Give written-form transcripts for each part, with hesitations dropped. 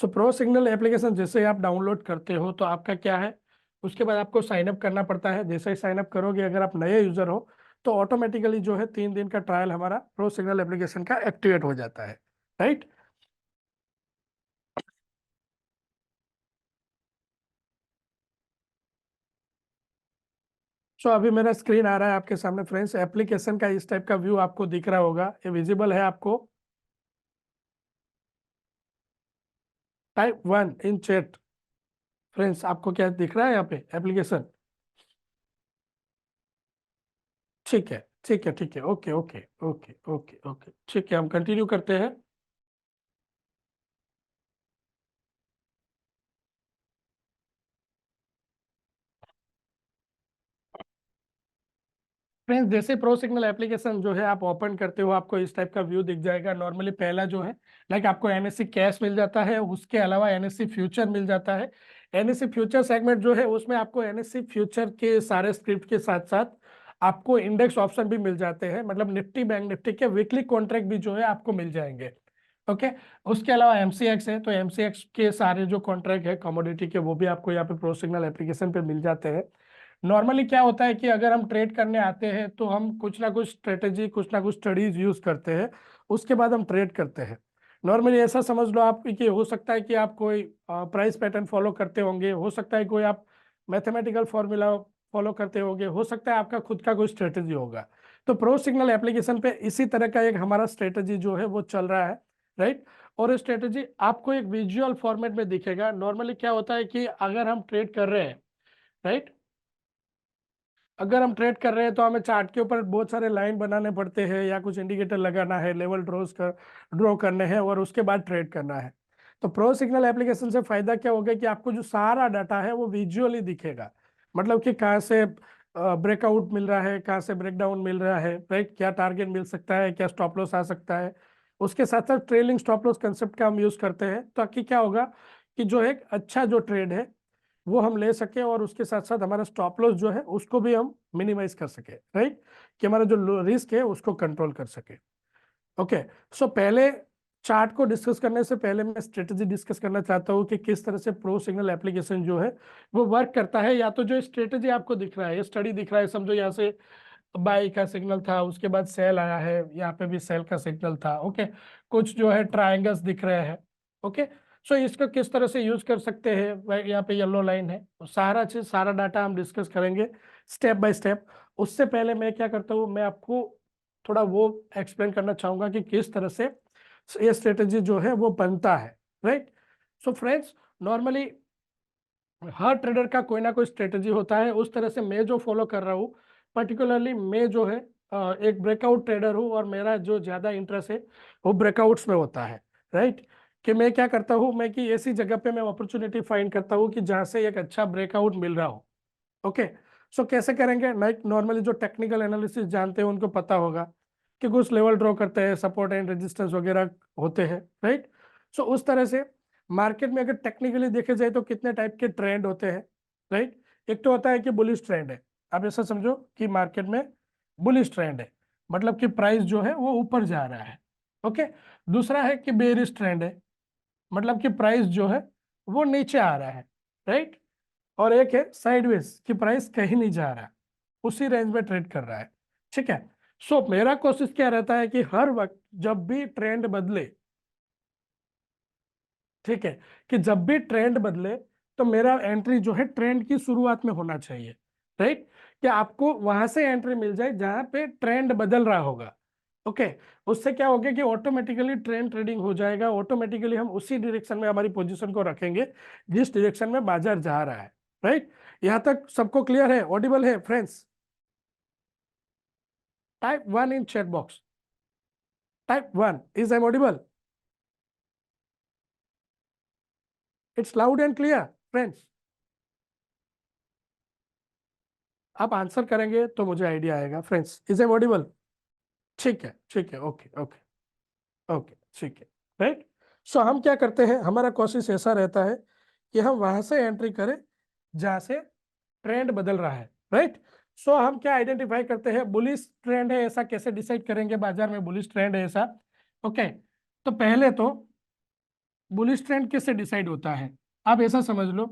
सो pro signal application जैसे आप download करते हो तो आपका क्या है, उसके बाद आपको साइन अप करना पड़ता है। जैसे ही साइन अप करोगे, अगर आप नए यूजर हो तो ऑटोमेटिकली जो है 3 दिन का ट्रायल हमारा प्रो सिग्नल एप्लीकेशन का एक्टिवेट हो जाता है, राइट। सो अभी मेरा स्क्रीन आ रहा है आपके सामने फ्रेंड्स, एप्लीकेशन का इस टाइप का व्यू आपको दिख रहा होगा, ये विजिबल है आपको। टाइप 1 इन चैट फ्रेंड्स, आपको क्या दिख रहा है यहाँ पे एप्लीकेशन? ठीक है, ठीक है, ठीक है, okay okay okay okay okay, ठीक है, हम कंटिन्यू करते हैं। फ्रेंड्स जैसे प्रो सिग्नल एप्लीकेशन जो है आप ओपन करते हो, आपको इस टाइप का व्यू दिख जाएगा। नॉर्मली पहला जो है, लाइक आपको एनएससी कैश मिल जाता है, उसके अलावा एनएससी फ्यूचर मिल जाता है। एनएससी फ्यूचर सेगमेंट जो है उसमें आपको एनएससी फ्यूचर के सारे स्क्रिप्ट के साथ साथ आपको इंडेक्स ऑप्शन भी मिल जाते हैं, मतलब निफ्टी बैंक निफ्टी के वीकली कॉन्ट्रैक्ट भी जो है आपको मिल जाएंगे। ओके। उसके अलावा एमसीएक्स है, तो एमसीएक्स के सारे जो कॉन्ट्रैक्ट है कमोडिटी के, वो भी आपको यहाँ पे प्रो सिग्नल एप्लीकेशन पे मिल जाते हैं। नॉर्मली क्या होता है कि अगर हम ट्रेड करने आते हैं तो हम कुछ ना कुछ स्ट्रेटेजी, कुछ ना कुछ स्टडीज यूज करते हैं, उसके बाद हम ट्रेड करते हैं। नॉर्मली ऐसा समझ लो आप कि हो सकता है कि आप कोई प्राइस पैटर्न फॉलो करते होंगे, हो सकता है कोई आप मैथमेटिकल फॉर्मूला फॉलो करते होंगे, हो सकता है आपका खुद का कोई स्ट्रेटेजी होगा। तो प्रो सिग्नल एप्लीकेशन पे इसी तरह का एक हमारा स्ट्रेटेजी जो है वो चल रहा है, राइट। और स्ट्रेटेजी आपको एक विजुअल फॉर्मेट में दिखेगा। नॉर्मली क्या होता है कि अगर हम ट्रेड कर रहे हैं, राइट, अगर हम ट्रेड कर रहे हैं तो हमें चार्ट के ऊपर बहुत सारे लाइन बनाने पड़ते हैं, या कुछ इंडिकेटर लगाना है, लेवल ड्रॉ करने हैं, और उसके बाद ट्रेड करना है। तो प्रो सिग्नल एप्लीकेशन से फायदा क्या होगा कि आपको जो सारा डाटा है वो विजुअली दिखेगा। मतलब कि कहाँ से ब्रेकआउट मिल रहा है, कहाँ से ब्रेकडाउन मिल रहा है, राइट, क्या टारगेट मिल सकता है, क्या स्टॉप लॉस आ सकता है। उसके साथ साथ ट्रेलिंग स्टॉप लॉस कंसेप्ट का हम यूज करते हैं, ताकि क्या होगा कि जो एक अच्छा जो ट्रेड है वो हम ले सके, और उसके साथ साथ हमारा स्टॉप लॉस जो है उसको भी हम मिनिमाइज कर सके, राइट, कि हमारा जो रिस्क है उसको कंट्रोल कर सके। ओके। सो पहले चार्ट को डिस्कस करने से पहले मैं स्ट्रेटेजी डिस्कस करना चाहता हूँ कि किस तरह से प्रो सिग्नल एप्लीकेशन जो है वो वर्क करता है। या तो जो स्ट्रेटेजी आपको दिख रहा है, स्टडी दिख रहा है, समझो यहाँ से बाई का सिग्नल था, उसके बाद सेल आया है, यहाँ पे भी सेल का सिग्नल था। ओके। कुछ जो है ट्रायंगल्स दिख रहे हैं। ओके। सो इसको किस तरह से यूज कर सकते हैं, यहाँ पे येलो लाइन है, सारा चीज सारा डाटा हम डिस्कस करेंगे स्टेप बाय स्टेप। उससे पहले मैं क्या करता हूँ, मैं आपको थोड़ा वो एक्सप्लेन करना चाहूंगा कि किस तरह से ये स्ट्रेटेजी जो है वो बनता है, राइट। सो फ्रेंड्स, नॉर्मली हर ट्रेडर का कोई ना कोई स्ट्रेटेजी होता है। उस तरह से मैं जो फॉलो कर रहा हूँ, पर्टिकुलरली मैं जो है एक ब्रेकआउट ट्रेडर हूँ, और मेरा जो ज्यादा इंटरेस्ट है वो ब्रेकआउट्स में होता है, राइट। कि मैं क्या करता हूँ, मैं कि ऐसी जगह पे मैं अपॉर्चुनिटी फाइंड करता हूँ कि जहाँ से एक अच्छा ब्रेकआउट मिल रहा हो। ओके। सो कैसे करेंगे, लाइक नॉर्मली जो टेक्निकल एनालिसिस जानते हैं उनको पता होगा कि कुछ लेवल ड्रॉ करते हैं, सपोर्ट एंड रेजिस्टेंस वगैरह होते हैं, राइट। सो उस तरह से मार्केट में अगर टेक्निकली देखे जाए तो कितने टाइप के ट्रेंड होते हैं, राइट। एक तो होता है कि बुलिश ट्रेंड है, आप ऐसा समझो कि मार्केट में बुलिश ट्रेंड है, मतलब कि प्राइस जो है वो ऊपर जा रहा है। ओके। दूसरा है कि बेरिश ट्रेंड है, मतलब कि प्राइस जो है वो नीचे आ रहा है, राइट। और एक है साइडवेज की प्राइस कहीं नहीं जा रहा, उसी रेंज में ट्रेड कर रहा है, ठीक है। सो मेरा कोशिश क्या रहता है कि हर वक्त जब भी ट्रेंड बदले, ठीक है, कि जब भी ट्रेंड बदले तो मेरा एंट्री जो है ट्रेंड की शुरुआत में होना चाहिए, राइट। कि आपको वहां से एंट्री मिल जाए जहां पे ट्रेंड बदल रहा होगा। ओके। उससे क्या होगा कि ऑटोमेटिकली ट्रेंड ट्रेडिंग हो जाएगा, ऑटोमेटिकली हम उसी डायरेक्शन में हमारी पोजीशन को रखेंगे जिस डायरेक्शन में बाजार जा रहा है, राइट। यहां तक सबको क्लियर है, ऑडिबल है friends? Type 1 in chat box. Type 1 is am audible? It's loud and clear friends. आप आंसर करेंगे तो मुझे आइडिया आएगा फ्रेंड्स, इज एम ऑडिबल? ठीक है, ठीक है, ओके ओके ओके, ठीक है, राइट। सो हम क्या करते हैं, हमारा कोशिश ऐसा रहता है कि हम वहां से एंट्री करें जहां से ट्रेंड बदल रहा है, राइट। सो हम क्या आइडेंटिफाई करते हैं, बुलिश ट्रेंड है ऐसा कैसे डिसाइड करेंगे बाजार में बुलिश ट्रेंड है ऐसा? ओके। तो पहले तो बुलिश ट्रेंड कैसे डिसाइड होता है, आप ऐसा समझ लो,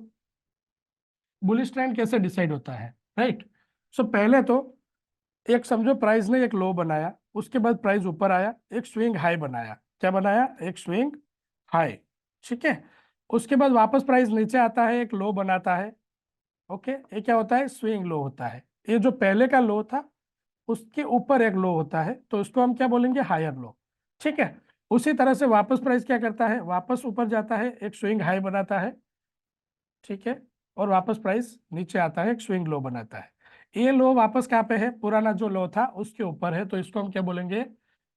बुलिश ट्रेंड कैसे डिसाइड होता है, राइट। सो पहले तो एक समझो प्राइस ने एक लो बनाया, उसके बाद प्राइस ऊपर आया, एक स्विंग हाई बनाया, क्या बनाया, एक स्विंग हाई, ठीक है। उसके बाद वापस प्राइस नीचे आता है, एक लो बनाता है, ओके, ये क्या होता है, स्विंग लो होता है। ये जो पहले का लो था उसके ऊपर एक लो होता है, तो इसको हम क्या बोलेंगे, हायर लो, ठीक है। उसी तरह से वापस प्राइस क्या करता है, वापस ऊपर जाता है, एक स्विंग हाई बनाता है, ठीक है, और वापस प्राइस नीचे आता है, एक स्विंग लो बनाता है। ये लो वापस कहाँ पे है, पुराना जो लो था उसके ऊपर है, तो इसको हम क्या बोलेंगे,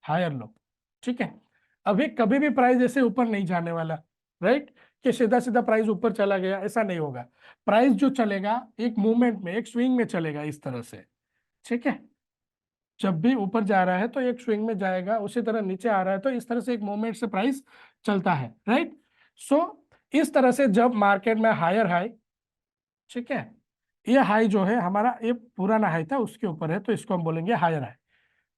हायर लो, ठीक है। अभी कभी भी प्राइस ऐसे ऊपर नहीं जाने वाला, राइट, कि सीधा सीधा प्राइस ऊपर चला गया, ऐसा नहीं होगा। प्राइस जो चलेगा एक मूवमेंट में, एक स्विंग में चलेगा इस तरह से, ठीक है। जब भी ऊपर जा रहा है तो एक स्विंग में जाएगा, उसी तरह नीचे आ रहा है तो इस तरह से एक मूवमेंट से प्राइस चलता है, राइट। सो इस तरह से जब मार्केट में हायर हाई, ठीक है, ये हाई जो है हमारा, ये पुराना हाई था उसके ऊपर है, तो इसको हम बोलेंगे हायर हाई।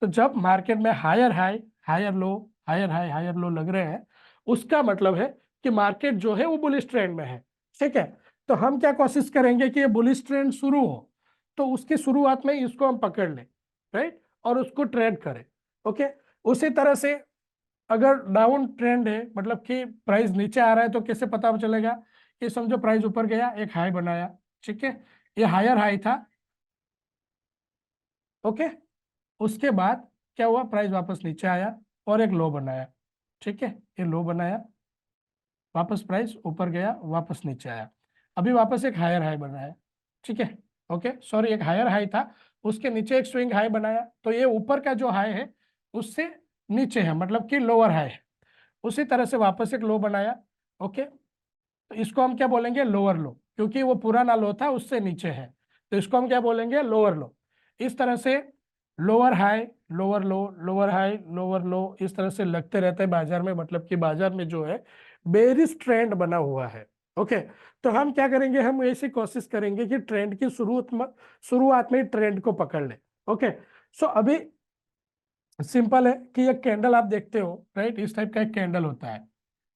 तो जब मार्केट में higher high, higher low, higher high, higher low लग रहे हैं, उसका मतलब है कि मार्केट जो है वो बुलिश ट्रेंड में है, ठीक है। तो हम क्या कोशिश करेंगे कि ये बुलिश ट्रेंड शुरू हो, तो उसकी शुरुआत में इसको हम पकड़ लें, राइट, और उसको ट्रेड करें, ओके। उसी तरह से अगर डाउन ट्रेंड है, मतलब कि प्राइस नीचे आ रहा है, तो कैसे पता चलेगा, कि समझो प्राइस ऊपर गया, एक हाई बनाया, ठीक है, ये हायर हाई था, ओके। उसके बाद क्या हुआ, प्राइस वापस नीचे आया और एक लो बनाया, ठीक है, ये लो बनाया, वापस प्राइस ऊपर गया, वापस नीचे आया, अभी वापस एक हायर हाई बनाया, ठीक है, ओके, सॉरी, एक हायर हाई था, उसके नीचे एक स्विंग हाई बनाया, तो ये ऊपर का जो हाई है उससे नीचे है, मतलब कि लोअर हाई है। उसी तरह से वापस एक लो बनाया, ओके, तो इसको हम क्या बोलेंगे, लोअर लो, क्योंकि वो पुराना लो था उससे नीचे है, तो इसको हम क्या बोलेंगे, लोअर लो। इस तरह से लोअर हाई, लोअर लो, लोअर हाई, लोअर लो, इस तरह से लगते रहते हैं बाजार में, मतलब कि बाजार में जो है बेरिश ट्रेंड बना हुआ है, ओके। तो हम क्या करेंगे, हम ऐसी कोशिश करेंगे कि ट्रेंड की शुरुआत में ट्रेंड को पकड़ ले, ओके। सो अभी सिंपल है कि ये कैंडल आप देखते हो, राइट, इस टाइप का एक कैंडल होता है,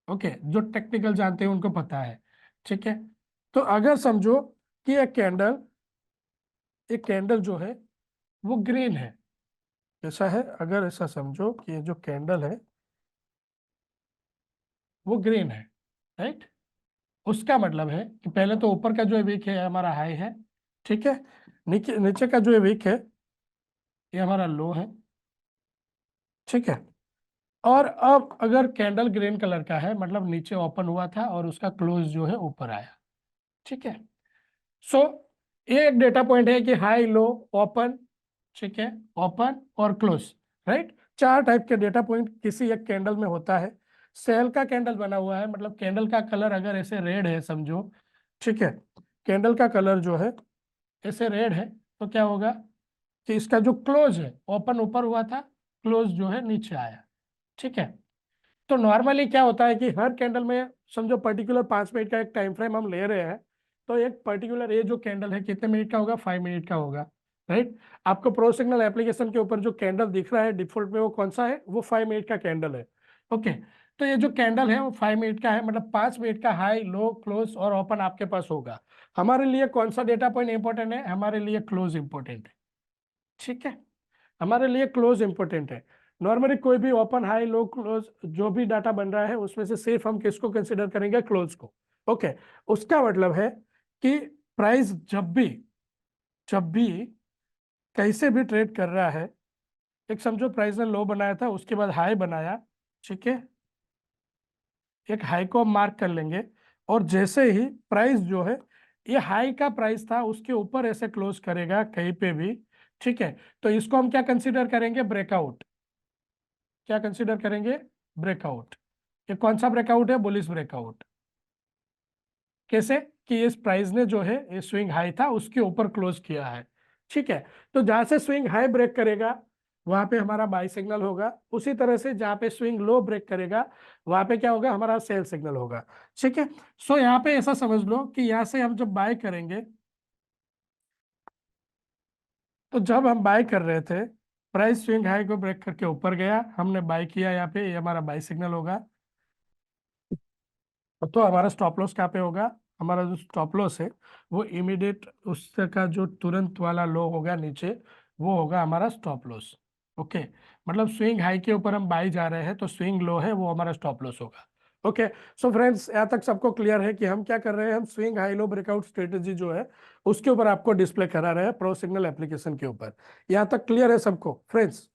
ओके, जो टेक्निकल जानते हैं उनको पता है, ठीक है। तो अगर समझो कि एक कैंडल जो है वो ग्रीन है, ऐसा है, अगर ऐसा समझो कि ये जो कैंडल है वो ग्रीन है, राइट, उसका मतलब है कि पहले तो ऊपर का जो वीक है हमारा हाई है, ठीक है, नीचे नीचे का जो वीक है ये हमारा लो है, ठीक है। और अब अगर कैंडल ग्रीन कलर का है, मतलब नीचे ओपन हुआ था और उसका क्लोज जो है ऊपर आया, ठीक है। सो ये एक डेटा पॉइंट है कि हाई लो ओपन, ठीक है, ओपन और क्लोज, राइट, चार टाइप के डेटा पॉइंट किसी एक कैंडल में होता है। सेल का कैंडल बना हुआ है, मतलब कैंडल का कलर अगर ऐसे रेड है समझो, ठीक है, कैंडल का कलर जो है ऐसे रेड है, तो क्या होगा कि इसका जो क्लोज है, ओपन ऊपर हुआ था, क्लोज जो है नीचे आया, ठीक है। तो नॉर्मली क्या होता है कि हर कैंडल में समझो पर्टिकुलर 5 मिनट का एक टाइम फ्रेम हम ले रहे हैं, तो एक पर्टिकुलर ये जो कैंडल है कितने मिनट का होगा, 5 मिनट का होगा, राइट। आपको प्रो सिग्नल एप्लीकेशन के ऊपर जो कैंडल दिख रहा है डिफॉल्ट में, वो कौन सा है, वो 5 मिनट का कैंडल है, ओके। तो ये जो कैंडल है वो 5 मिनट का है, मतलब 5 मिनट का हाई लो क्लोज और ओपन आपके पास होगा। हमारे लिए कौन सा डेटा पॉइंट इंपॉर्टेंट है, हमारे लिए क्लोज इंपॉर्टेंट है, ठीक है, हमारे लिए क्लोज इंपॉर्टेंट है। नॉर्मली कोई भी ओपन हाई लो क्लोज जो भी डाटा बन रहा है उसमें से सिर्फ हम किसको कंसिडर करेंगे, क्लोज को, ओके। उसका मतलब है कि प्राइस जब भी कैसे भी ट्रेड कर रहा है, एक समझो प्राइस ने लो बनाया था, उसके बाद हाई बनाया, ठीक है, एक हाई को हम मार्क कर लेंगे, और जैसे ही प्राइस जो है ये हाई का प्राइस था उसके ऊपर ऐसे क्लोज करेगा कहीं पे भी, ठीक है, तो इसको हम क्या कंसिडर करेंगे, ब्रेकआउट, क्या कंसिडर करेंगे, ब्रेकआउट। ये कौन सा ब्रेकआउट है, बुलिश ब्रेकआउट। कैसे, कि इस प्राइस ने जो है ये स्विंग हाई था उसके ऊपर क्लोज किया है, ठीक है। तो जहां से स्विंग हाई ब्रेक करेगा वहां पे हमारा बाई सिग्नल होगा, उसी तरह से जहां पे स्विंग लो ब्रेक करेगा वहां पे क्या होगा, हमारा सेल सिग्नल होगा, ठीक है। सो यहाँ पे ऐसा समझ लो कि यहाँ से हम जब बाय करेंगे, तो जब हम बाय कर रहे थे प्राइस स्विंग हाई को ब्रेक करके ऊपर गया, हमने बाय किया, यहाँ पे ये हमारा बाय सिग्नल होगा, तो हमारा स्टॉप लॉस कहाँ पे होगा, हमारा जो स्टॉप लॉस है वो इमीडिएट उसका जो तुरंत वाला लो होगा नीचे, वो होगा हमारा स्टॉप लॉस। ओके, मतलब स्विंग हाई के ऊपर हम बाई जा रहे हैं तो स्विंग लो है वो हमारा स्टॉप लॉस होगा। ओके, सो फ्रेंड्स यहाँ तक सबको क्लियर है कि हम क्या कर रहे हैं, हम swing high low breakout strategy जो है उसके ऊपर आपको डिस्प्ले करा रहे हैं प्रो सिग्नल एप्लीकेशन के ऊपर। यहाँ तक क्लियर है सबको फ्रेंड्स,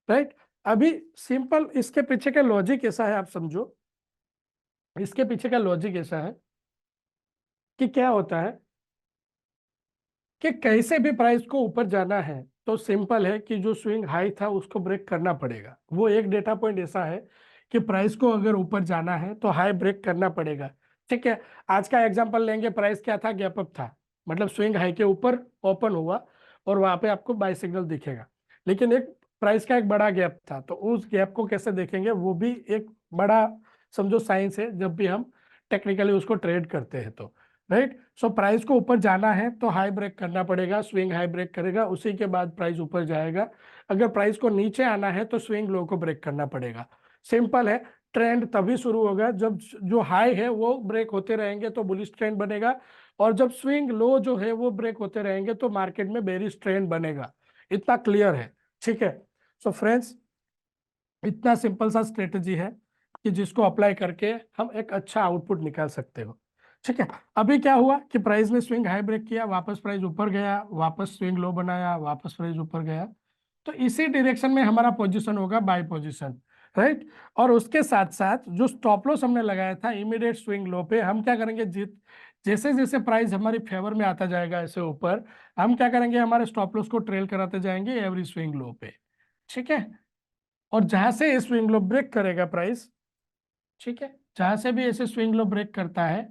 राइट? अभी सिंपल इसके पीछे का लॉजिक ऐसा है, आप समझो इसके पीछे का लॉजिक ऐसा है कि क्या होता है कि कैसे भी प्राइस को ऊपर जाना है तो सिंपल है कि जो स्विंग हाई था उसको ब्रेक करना पड़ेगा। वो एक डेटा पॉइंट ऐसा है कि प्राइस को अगर ऊपर जाना है तो हाई ब्रेक करना पड़ेगा। ठीक है, आज का एग्जांपल लेंगे, प्राइस क्या था, गैप अप था, मतलब स्विंग हाई के ऊपर ओपन हुआ और वहां पे आपको बाय सिग्नल दिखेगा, लेकिन एक प्राइस का एक बड़ा गैप था, तो उस गैप को कैसे देखेंगे, वो भी एक बड़ा समझो साइंस है जब भी हम टेक्निकली उसको ट्रेड करते हैं तो, राइट? सो प्राइस को ऊपर जाना है तो हाई ब्रेक करना पड़ेगा, स्विंग हाई ब्रेक करेगा, उसी के बाद प्राइस ऊपर जाएगा। अगर प्राइस को नीचे आना है तो स्विंग लो को ब्रेक करना पड़ेगा। सिंपल है, ट्रेंड तभी शुरू होगा जब जो हाई है वो ब्रेक होते रहेंगे तो बुलिश ट्रेंड बनेगा, और जब स्विंग लो जो है वो ब्रेक होते रहेंगे तो मार्केट में बेरिश ट्रेंड बनेगा। इतना क्लियर है? ठीक है, सो फ्रेंड्स इतना सिंपल सा स्ट्रेटेजी है कि जिसको अप्लाई करके हम एक अच्छा आउटपुट निकाल सकते हो। ठीक है, अभी क्या हुआ कि प्राइस ने स्विंग हाई ब्रेक किया, वापस प्राइस ऊपर गया, वापस स्विंग लो बनाया, वापस प्राइस ऊपर गया, तो इसी डायरेक्शन में हमारा पोजीशन होगा बाय पोजीशन, राइट? और उसके साथ साथ जो स्टॉप लॉस हमने लगाया था इमीडिएट स्विंग लो पे, हम क्या करेंगे, जैसे जैसे प्राइस हमारी फेवर में आता जाएगा ऐसे ऊपर, हम क्या करेंगे, हमारे स्टॉप लॉस को ट्रेल कराते जाएंगे एवरी स्विंग लो पे। ठीक है, और जहां से स्विंग लो ब्रेक करेगा प्राइस, ठीक है, जहां से भी ऐसे स्विंग लो ब्रेक करता है,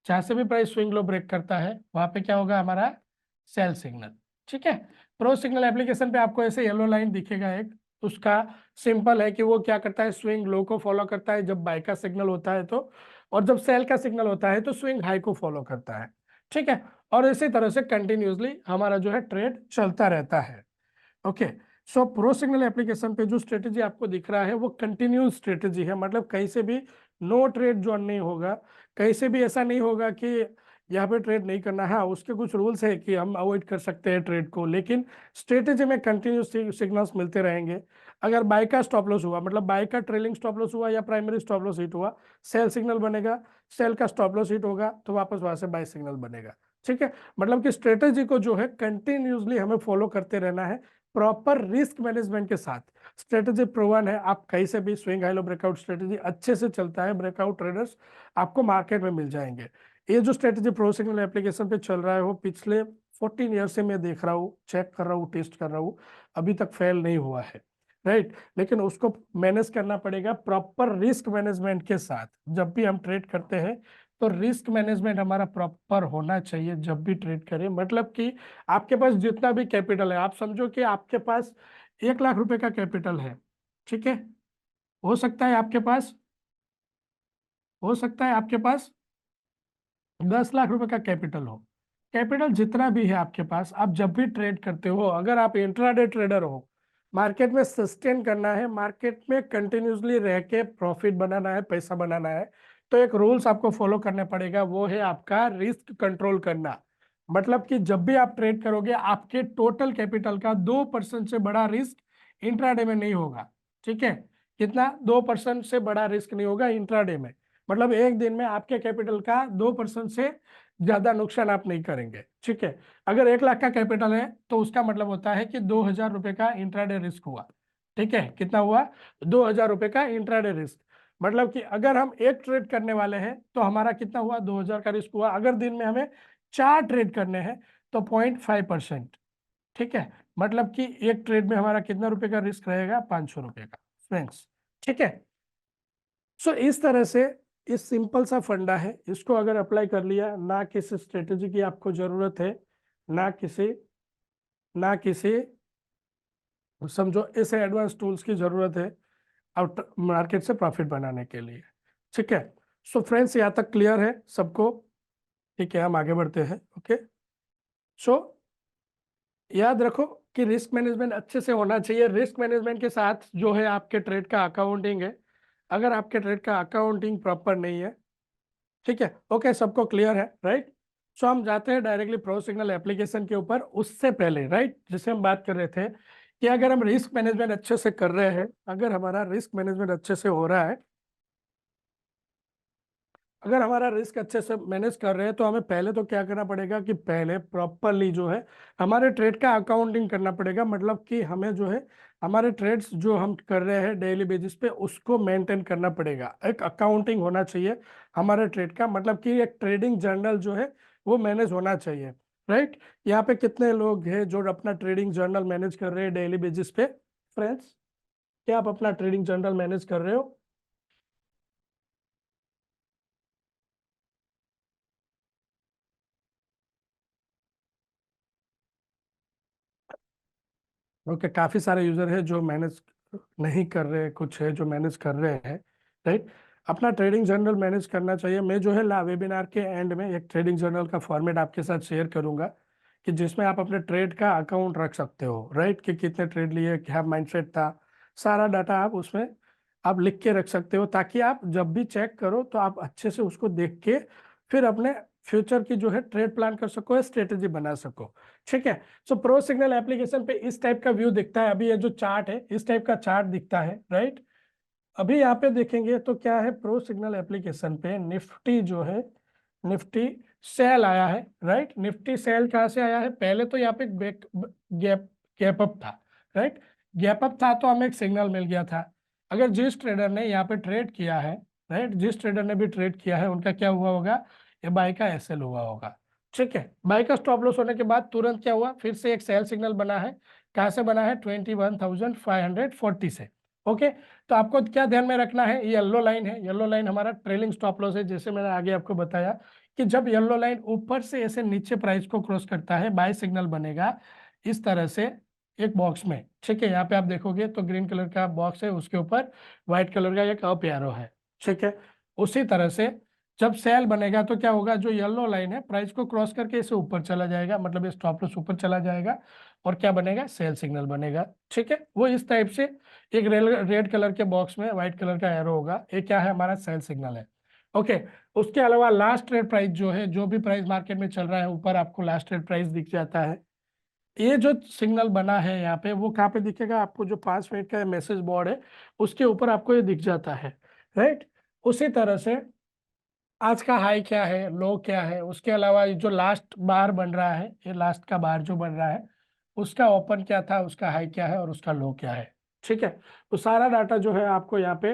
जहां से भी प्राइस स्विंग लो ब्रेक करता है वहां पे क्या होगा, हमारा सेल सिग्नल। ठीक है, प्रो सिग्नल एप्लीकेशन पे आपको ऐसे येलो लाइन दिखेगा एक, उसका सिंपल है कि वो क्या करता है, स्विंग लो को फॉलो करता है जब बाय का सिग्नल होता है तो, और जब सेल का सिग्नल होता है तो स्विंग हाई को फॉलो करता है। ठीक है, और इसी तरह से कंटिन्यूसली हमारा जो है ट्रेड चलता रहता है। ओके, सो प्रो सिग्नल एप्लीकेशन पे जो स्ट्रेटेजी आपको दिख रहा है वो कंटिन्यूस स्ट्रेटेजी है, मतलब कहीं से भी नो ट्रेड जोन नहीं होगा, कहीं से भी ऐसा नहीं होगा कि यहाँ पे ट्रेड नहीं करना है। हाँ, उसके कुछ रूल्स है कि हम अवॉइड कर सकते हैं ट्रेड को, लेकिन स्ट्रेटेजी में कंटिन्यूस सिग्नल्स मिलते रहेंगे। अगर बाय का स्टॉप लॉस हुआ, मतलब बाय का ट्रेलिंग स्टॉप लॉस हुआ या प्राइमरी स्टॉप लॉस हिट हुआ, सेल सिग्नल बनेगा, सेल का स्टॉप लॉस हिट होगा तो वापस वहां से बाय सिग्नल बनेगा। ठीक है, मतलब कि स्ट्रेटेजी को जो है कंटिन्यूसली हमें फॉलो करते रहना है प्रॉपर रिस्क मैनेजमेंट के साथ। स्ट्रेटेजी प्रूवन है, आप कहीं से भी swing high low breakout strategy अच्छे से चलता है, ब्रेकआउट ट्रेडर्स आपको मार्केट में मिल जाएंगे। ये जो स्ट्रेटेजी प्रो सिग्नल एप्लीकेशन पे चल रहा है वो पिछले 14 ईयर से मैं देख रहा हूँ, चेक कर रहा हूँ, टेस्ट कर रहा हूँ, अभी तक फेल नहीं हुआ है, राइट? लेकिन उसको मैनेज करना पड़ेगा प्रॉपर रिस्क मैनेजमेंट के साथ। जब भी हम ट्रेड करते हैं तो रिस्क मैनेजमेंट हमारा प्रॉपर होना चाहिए जब भी ट्रेड करें, मतलब कि आपके पास जितना भी कैपिटल है, आप समझो कि आपके पास 1 लाख रुपए का कैपिटल है, ठीक है, हो सकता है आपके पास, हो सकता है आपके पास 10 लाख रुपए का कैपिटल हो। कैपिटल जितना भी है आपके पास, आप जब भी ट्रेड करते हो, अगर आप इंट्राडे ट्रेडर हो, मार्केट में सस्टेन करना है, मार्केट में कंटिन्यूसली रह के प्रॉफिट बनाना है, पैसा बनाना है, तो एक रूल्स आपको फॉलो करना पड़ेगा, वो है आपका रिस्क कंट्रोल करना। मतलब कि जब भी आप ट्रेड करोगे आपके टोटल कैपिटल का 2% से बड़ा रिस्क इंट्राडे में नहीं होगा। ठीक है, कितना, 2% से बड़ा रिस्क नहीं होगा इंट्राडे में, मतलब एक दिन में आपके कैपिटल का 2% से ज्यादा नुकसान आप नहीं करेंगे। ठीक है, अगर 1 लाख का कैपिटल है तो उसका मतलब होता है कि 2,000 रुपए का इंट्राडे रिस्क हुआ। ठीक है, कितना हुआ, 2,000 रुपए का इंट्राडे रिस्क। मतलब कि अगर हम एक ट्रेड करने वाले हैं तो हमारा कितना हुआ, 2,000 का रिस्क हुआ। अगर दिन में हमें 4 ट्रेड करने हैं तो 0.5%। ठीक है, मतलब कि एक ट्रेड में हमारा कितना रुपए का रिस्क रहेगा, 500 रुपए का फ्रेंड्स। ठीक है, सो इस तरह से इस सिंपल सा फंडा है, इसको अगर अप्लाई कर लिया, ना किसी स्ट्रेटेजी की आपको जरूरत है, ना किसी ना किसी समझो ऐसे एडवांस टूल्स की जरूरत है आउट मार्केट से प्रॉफिट बनाने के लिए। ठीक है, सो फ्रेंड्स यहाँ तक क्लियर है सबको? ठीक है, हम आगे बढ़ते हैं। ओके, सो याद रखो कि रिस्क मैनेजमेंट अच्छे से होना चाहिए। रिस्क मैनेजमेंट के साथ जो है आपके ट्रेड का अकाउंटिंग है, अगर आपके ट्रेड का अकाउंटिंग प्रॉपर नहीं है, ठीक है, ओके, सबको क्लियर है, राइट। सो हम जाते हैं डायरेक्टली प्रो सिग्नल एप्लीकेशन के ऊपर। उससे पहले, राइट, जिसे हम बात कर रहे थे कि अगर हम रिस्क मैनेजमेंट अच्छे से कर रहे हैं, अगर हमारा रिस्क मैनेजमेंट अच्छे से हो रहा है, अगर हमारा रिस्क अच्छे से मैनेज कर रहे हैं, तो हमें पहले तो क्या करना पड़ेगा कि पहले प्रॉपरली जो है हमारे ट्रेड का अकाउंटिंग करना पड़ेगा। मतलब कि हमें जो है हमारे ट्रेड्स जो हम कर रहे हैं डेली बेसिस पे उसको मेंटेन करना पड़ेगा। एक अकाउंटिंग होना चाहिए हमारे ट्रेड का, मतलब कि एक ट्रेडिंग जर्नल जो है वो मैनेज होना चाहिए, राइट। यहाँ पे कितने लोग हैं जो अपना ट्रेडिंग जर्नल मैनेज कर रहे हैं डेली बेसिस पे? फ्रेंड्स, क्या आप अपना ट्रेडिंग जर्नल मैनेज कर रहे हो? ओके, काफी सारे यूजर है जो मैनेज नहीं कर रहे, कुछ है जो मैनेज कर रहे हैं, राइट। अपना ट्रेडिंग जर्नल मैनेज करना चाहिए। मैं जो है ला वेबिनार के एंड में एक ट्रेडिंग जर्नल का फॉर्मेट आपके साथ शेयर करूंगा कि जिसमें आप अपने ट्रेड का अकाउंट रख सकते हो, राइट, कि कितने ट्रेड लिए, क्या माइंडसेट था, सारा डाटा आप उसमें आप लिख के रख सकते हो, ताकि आप जब भी चेक करो तो आप अच्छे से उसको देख के फिर अपने फ्यूचर की जो है ट्रेड प्लान कर सको, स्ट्रेटेजी बना सको, ठीक है। सो प्रो सिग्नल एप्लीकेशन पे इस टाइप का व्यू दिखता है। अभी ये जो चार्ट है इस टाइप का चार्ट दिखता है, राइट। अभी यहाँ पे देखेंगे तो क्या है, प्रो सिग्नल एप्लीकेशन पे निफ्टी जो है, निफ्टी सेल आया है, राइट। निफ्टी सेल कहाँ से आया है? पहले तो यहाँ पे गैप गैप अप था, राइट। गैप अप था तो हमें एक सिग्नल मिल गया था। अगर जिस ट्रेडर ने यहाँ पे ट्रेड किया है, राइट, जिस ट्रेडर ने भी ट्रेड किया है उनका क्या हुआ होगा? ये बाय का एसएल हुआ होगा, ठीक है। बाय का स्टॉप लॉस होने के बाद तुरंत क्या हुआ? फिर से एक सेल सिग्नल बना है। कहाँ से बना है? 21,540 से, ओके। तो आपको क्या ध्यान में रखना है? ये येलो लाइन है, येलो लाइन हमारा ट्रेलिंग स्टॉप लॉस है। जैसे मैंने आगे आपको बताया कि जब येलो लाइन ऊपर से ऐसे नीचे प्राइस को क्रॉस करता है, बाय सिग्नल बनेगा इस तरह से एक बॉक्स में, ठीक है। यहाँ पे आप देखोगे तो ग्रीन कलर का बॉक्स है, उसके ऊपर व्हाइट कलर का एक अप एरो है, ठीक है। उसी तरह से जब सेल बनेगा तो क्या होगा? जो येलो लाइन है प्राइस को क्रॉस करके इसे ऊपर चला जाएगा, मतलब ये स्टॉप लॉस ऊपर चला जाएगा और क्या बनेगा? सेल सिग्नल बनेगा, ठीक है। वो इस टाइप से एक रेड कलर के बॉक्स में व्हाइट कलर का एरो होगा, ये क्या है? हमारा सेल सिग्नल है, ओके। उसके अलावा लास्ट ट्रेड प्राइस जो है, जो भी प्राइस मार्केट में चल रहा है, ऊपर आपको लास्ट ट्रेड प्राइस दिख जाता है। ये जो सिग्नल बना है यहाँ पे, वो कहाँ पे दिखेगा आपको? जो 5 मिनट का मैसेज बोर्ड है उसके ऊपर आपको ये दिख जाता है, राइट। उसी तरह से आज का हाई क्या है, लो क्या है, उसके अलावा ये जो लास्ट बार बन रहा है, ये लास्ट का बार जो बन रहा है उसका ओपन क्या था, उसका हाई क्या है और उसका लो क्या है, ठीक है। तो सारा डाटा जो है आपको यहाँ पे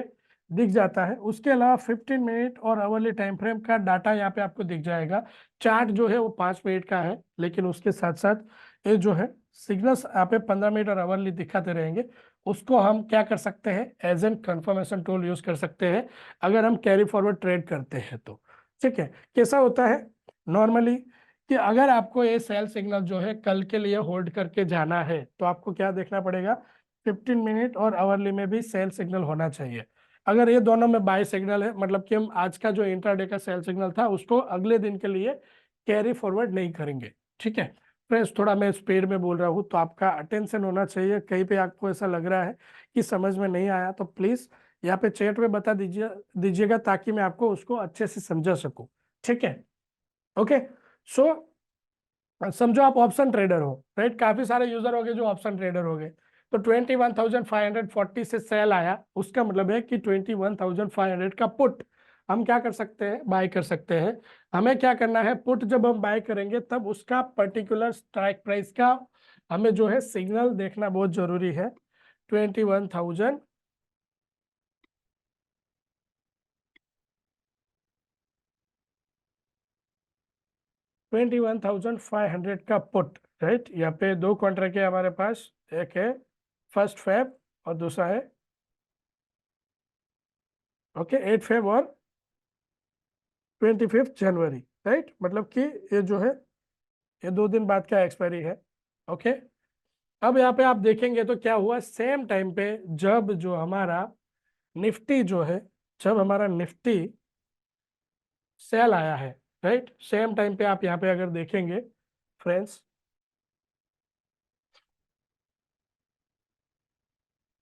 दिख जाता है। उसके अलावा 15 मिनट और अवरली टाइम फ्रेम का डाटा यहाँ पे आपको दिख जाएगा। चार्ट जो है वो 5 मिनट का है, लेकिन उसके साथ साथ ये जो है सिग्नल्स यहाँ पे 15 मिनट और अवरली दिखाते रहेंगे। उसको हम क्या कर सकते हैं? As an confirmation tool use कर सकते हैं अगर हम कैरी फॉरवर्ड ट्रेड करते हैं तो, ठीक है। कैसा होता है नॉर्मली कि अगर आपको ये सेल सिग्नल जो है कल के लिए होल्ड करके जाना है तो आपको क्या देखना पड़ेगा? 15 मिनट और आवरली में भी सेल सिग्नल होना चाहिए। अगर ये दोनों में बाय सिग्नल है, मतलब कि हम आज का जो इंट्राडे का सेल सिग्नल था उसको अगले दिन के लिए कैरी फॉरवर्ड नहीं करेंगे, ठीक है। फ्रेंड्स, थोड़ा मैं स्पीड में बोल रहा हूँ तो आपका अटेंशन होना चाहिए। कहीं पे आपको ऐसा लग रहा है कि समझ में नहीं आया तो प्लीज यहाँ पे चैट में बता दीजिएगा, ताकि मैं आपको उसको अच्छे से समझा सकूं, ठीक है। ओके। सो समझो आप ऑप्शन ट्रेडर हो, राइट। काफी सारे यूजर हो गए जो ऑप्शन ट्रेडर हो गए। तो 21,540 से सेल आया, उसका मतलब है कि 21,500 का पुट हम क्या कर सकते हैं? बाय कर सकते हैं। हमें क्या करना है? पुट जब हम बाय करेंगे तब उसका पर्टिकुलर स्ट्राइक प्राइस का हमें जो है सिग्नल देखना बहुत जरूरी है। 21,500 का पुट, राइट। यहाँ पे दो कॉन्ट्रैक्ट है हमारे पास, एक है 1 फेब और दूसरा है, ओके, 8 फेब और 25 जनवरी, राइट। मतलब कि ये जो है ये 2 दिन बाद का एक्सपायरी है, ओके। अब यहाँ पे आप देखेंगे तो क्या हुआ? सेम टाइम पे जब जो हमारा निफ्टी जो है, जब हमारा निफ्टी सेल आया है, राइट, सेम टाइम पे आप यहाँ पे अगर देखेंगे फ्रेंड्स,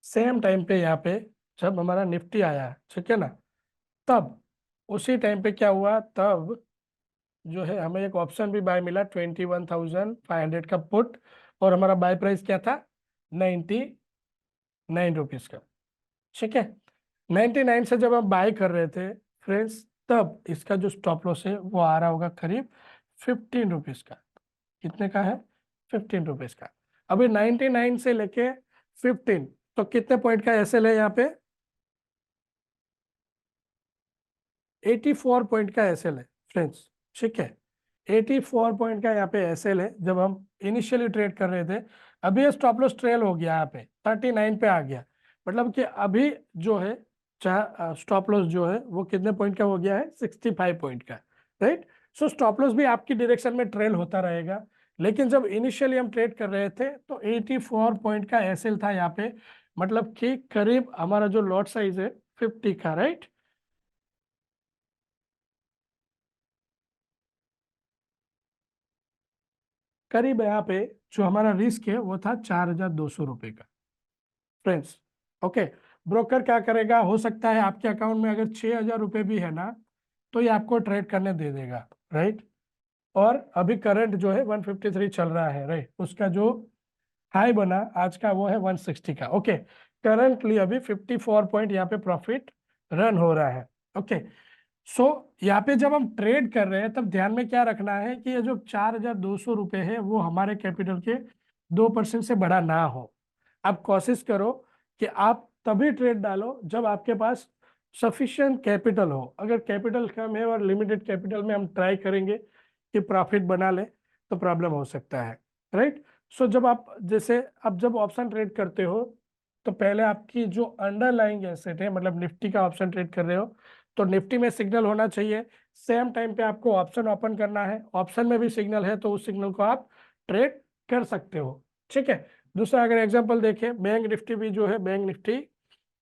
सेम टाइम पे यहाँ पे जब हमारा निफ्टी आया, ठीक है ना, तब उसी टाइम पे क्या हुआ, तब जो है हमें एक ऑप्शन भी बाय मिला 21,500 का पुट, और हमारा बाय प्राइस क्या था, 99 रुपीज का, ठीक है। 99 से जब हम बाय कर रहे थे फ्रेंड्स, तब इसका जो स्टॉप लॉस है वो आ रहा होगा करीब 15 रुपीज का। कितने का है, 15 रुपीज का। अभी 99 से लेके 15, तो कितने पॉइंट का एसएल है यहाँ पे, 84 पॉइंट का एसएल है फ्रेंड्स, ठीक है। 84 पॉइंट का यहाँ पे एसएल है जब हम इनिशियली ट्रेड कर रहे थे। अभी ये स्टॉप लॉस ट्रेल हो गया, यहाँ पे 39 पे आ गया, मतलब कि अभी जो है चाहे स्टॉप लॉस जो है वो कितने पॉइंट का हो गया है, 65 पॉइंट का, राइट। सो स्टॉप लॉस भी आपकी डायरेक्शन में ट्रेल होता रहेगा, लेकिन जब इनिशियली हम ट्रेड कर रहे थे तो 84 पॉइंट का एसएल था यहाँ पे, मतलब कि करीब हमारा जो लॉट साइज है 50 का, राइट। करीब यहाँ पे जो हमारा रिस्क है वो था 4,200 रुपये का फ्रेंड्स, ओके। ब्रोकर क्या करेगा, हो सकता है आपके अकाउंट में अगर 6,000 रुपये भी है ना, तो ये आपको ट्रेड करने दे देगा, राइट। और अभी करंट जो है 153 चल रहा है, राइट। उसका जो हाई बना आज का वो है 160 का, ओके। करंटली अभी 54 पॉइंट यहाँ पे प्रॉफिट रन हो रहा है, ओके। सो यहाँ पे जब हम ट्रेड कर रहे हैं तब ध्यान में क्या रखना है कि ये जो 4,200 रुपये है वो हमारे कैपिटल के 2% से बड़ा ना हो। आप कोशिश करो कि आप तभी ट्रेड डालो जब आपके पास सफिशिएंट कैपिटल हो। अगर कैपिटल कम है और लिमिटेड कैपिटल में हम ट्राई करेंगे कि प्रॉफिट बना ले, तो प्रॉब्लम हो सकता है, राइट। सो जब आप जैसे अब जब ऑप्शन ट्रेड करते हो, तो पहले आपकी जो अंडरलाइंग एसेट है, मतलब निफ्टी का ऑप्शन ट्रेड कर रहे हो, तो निफ्टी में सिग्नल होना चाहिए। सेम टाइम पे आपको ऑप्शन ओपन करना है, ऑप्शन में भी सिग्नल है तो उस सिग्नल को आप ट्रेड कर सकते हो, ठीक है। दूसरा अगर एग्जांपल देखें, बैंक निफ्टी भी जो है, बैंक निफ्टी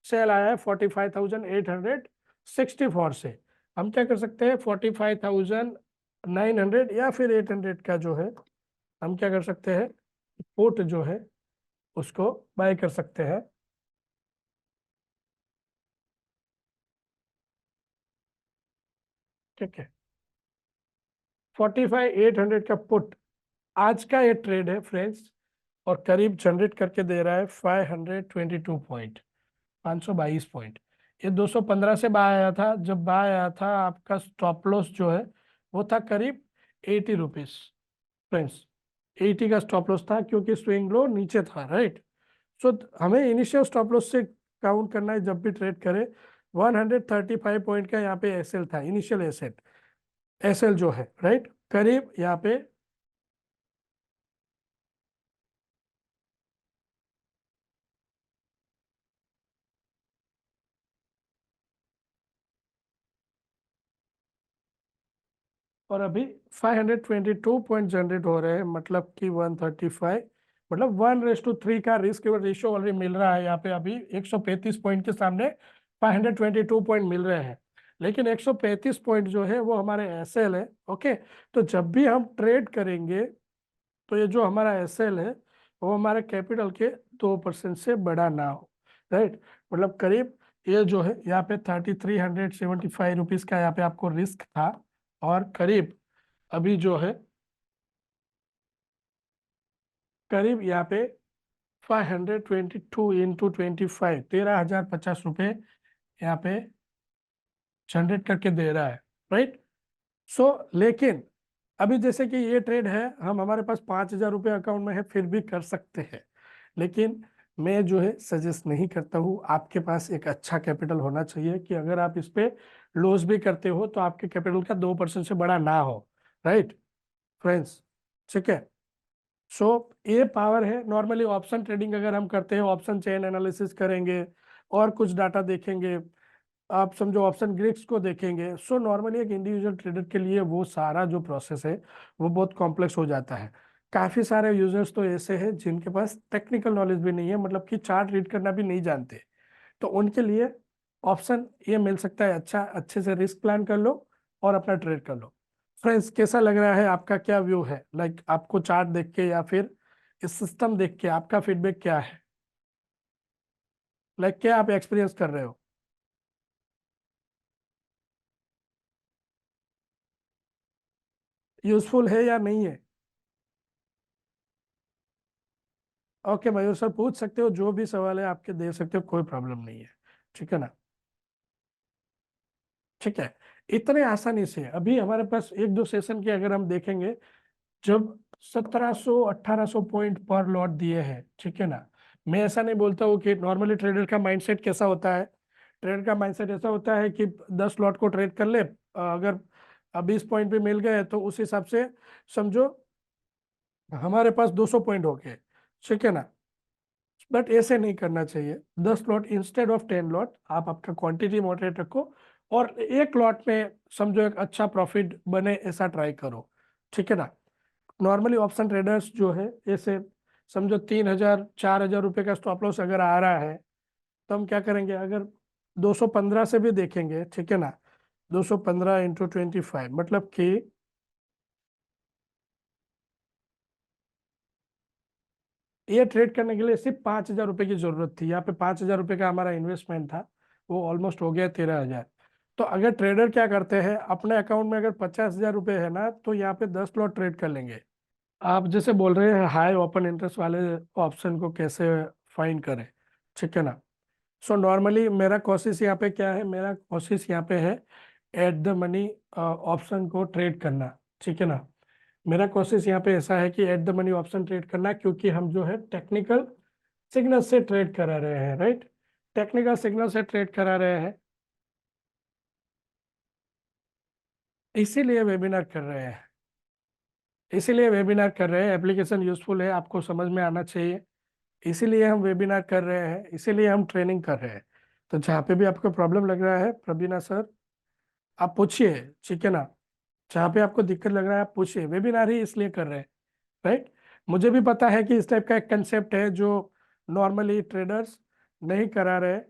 सेल आया है 45,864 से, हम क्या कर सकते हैं, 45,900 या फिर 800 का जो है हम क्या कर सकते हैं, पुट जो है उसको बाय कर सकते हैं, ठीक है। 45,800 का पुट आज का ये ट्रेड है फ्रेंड्स, और करीब जनरेट करके दे रहा है 522 पॉइंट, 522 पॉइंट। ये 215 से बाय आया था, जब बाय आया था आपका स्टॉप लॉस जो है वो था करीब 80 रुपीज फ्रेंड्स, 80 का स्टॉप लॉस था क्योंकि स्विंग लो नीचे था, राइट। सो हमें इनिशियल स्टॉप लॉस से काउंट करना है जब भी ट्रेड करें। 135 पॉइंट का यहाँ पे एसएल था, इनिशियल एसेट एसएल जो है, राइट। करीब यहाँ पे, और अभी 522 पॉइंट जनरेट हो रहे हैं, मतलब कि 135, मतलब 1:3 का रिस्क रेशियो ऑलरेडी मिल रहा है यहाँ पे। अभी 135 पॉइंट के सामने 522 पॉइंट मिल रहे हैं, लेकिन 135 पॉइंट जो है वो हमारे एसएल है, ओके। तो जब भी हम ट्रेड करेंगे तो ये जो हमारा एसएल है वो हमारे कैपिटल के 2% से बड़ा ना हो, राइट। मतलब करीब ये जो है यहाँ पे 3,375 रुपीज का यहाँ पे आपको रिस्क था, और करीब अभी जो है करीब यहाँ पे 522 इंटू 25, 13,050 रुपये यहाँ पे जनरेट करके दे रहा है, राइट। सो लेकिन अभी जैसे कि ये ट्रेड है, हम हमारे पास 5,000 रुपये अकाउंट में है फिर भी कर सकते हैं, लेकिन मैं जो है सजेस्ट नहीं करता हूँ। आपके पास एक अच्छा कैपिटल होना चाहिए कि अगर आप इस पे लॉस भी करते हो तो आपके कैपिटल का 2% से बड़ा ना हो, राइट फ्रेंड्स, ठीक है। सो ये पावर है। नॉर्मली ऑप्शन ट्रेडिंग अगर हम करते हैं, ऑप्शन चेन एनालिसिस करेंगे और कुछ डाटा देखेंगे, आप समझो ऑप्शन ग्रिड्स को देखेंगे, सो नॉर्मली एक इंडिविजुअल ट्रेडर के लिए वो सारा जो प्रोसेस है वो बहुत कॉम्प्लेक्स हो जाता है। काफ़ी सारे यूजर्स तो ऐसे हैं जिनके पास टेक्निकल नॉलेज भी नहीं है, मतलब कि चार्ट रीड करना भी नहीं जानते, तो उनके लिए ऑप्शन ये मिल सकता है अच्छा, अच्छे से रिस्क प्लान कर लो और अपना ट्रेड कर लो। फ्रेंड्स कैसा लग रहा है, आपका क्या व्यू है, लाइक आपको चार्ट देख के या फिर इस सिस्टम देख के आपका फीडबैक क्या है? लाइक क्या आप एक्सपीरियंस कर रहे हो? यूजफुल है या नहीं है? ओके मयूर सर, पूछ सकते हो, जो भी सवाल है आपके दे सकते हो, कोई प्रॉब्लम नहीं है। ठीक है ना? ठीक है। इतने आसानी से अभी हमारे पास एक दो सेशन के अगर हम देखेंगे, जब 1700-1800 पॉइंट पर लॉट दिए हैं, ठीक है ना। मैं ऐसा नहीं बोलता हूँ कि नॉर्मली ट्रेडर का माइंडसेट कैसा होता है। ट्रेडर का माइंडसेट ऐसा होता है कि 10 लॉट को ट्रेड कर ले, अगर 20 पॉइंट भी मिल गए तो उस हिसाब से समझो हमारे पास 200 पॉइंट हो गए, ठीक है ना। बट ऐसे नहीं करना चाहिए। 10 लॉट इंस्टेड ऑफ 10 लॉट आप आपका क्वांटिटी मॉडरेट रखो, और एक लॉट में समझो एक अच्छा प्रॉफिट बने ऐसा ट्राई करो, ठीक है ना। नॉर्मली ऑप्शन ट्रेडर्स जो है ऐसे समझो 3,000-4,000 रुपये का स्टॉप लॉस अगर आ रहा है, तो हम क्या करेंगे, अगर 215 से भी देखेंगे, ठीक है ना, 215 × 25 मतलब कि ये ट्रेड करने के लिए सिर्फ 5,000 रुपये की जरूरत थी। यहाँ पे 5,000 रुपये का हमारा इन्वेस्टमेंट था, वो ऑलमोस्ट हो गया 13,000। तो अगर ट्रेडर क्या करते हैं, अपने अकाउंट में अगर 50,000 रुपये है ना, तो यहाँ पे 10 लॉट ट्रेड कर लेंगे। आप जैसे बोल रहे हैं हाई ओपन इंटरेस्ट वाले ऑप्शन को कैसे फाइंड करें, ठीक है ना। सो नॉर्मली मेरा कोशिश यहाँ पे क्या है, मेरा कोशिश यहाँ पे है एट द मनी ऑप्शन को ट्रेड करना, ठीक है ना। मेरा कोशिश यहाँ पे ऐसा है कि eight the money option trade करना, क्योंकि हम जो है टेक्निकल सिग्नल से ट्रेड करा रहे हैं, राइट। टेक्निकल सिग्नल से ट्रेड करा रहे हैं, इसीलिए वेबिनार कर रहे हैं। इसीलिए वेबिनार कर रहे हैं, एप्लीकेशन यूजफुल है, आपको समझ में आना चाहिए, इसीलिए हम वेबिनार कर रहे हैं, इसीलिए हम ट्रेनिंग कर रहे हैं। तो जहाँ पे भी आपको प्रॉब्लम लग रहा है प्रवीणा सर, आप पूछिए, ठीक है ना। जहाँ पे आपको दिक्कत लग रहा है आप पूछिए, वेबिनार ही इसलिए कर रहे हैं, राइट। मुझे भी पता है कि इस टाइप का एक कंसेप्ट है जो नॉर्मली ट्रेडर्स नहीं करा रहे।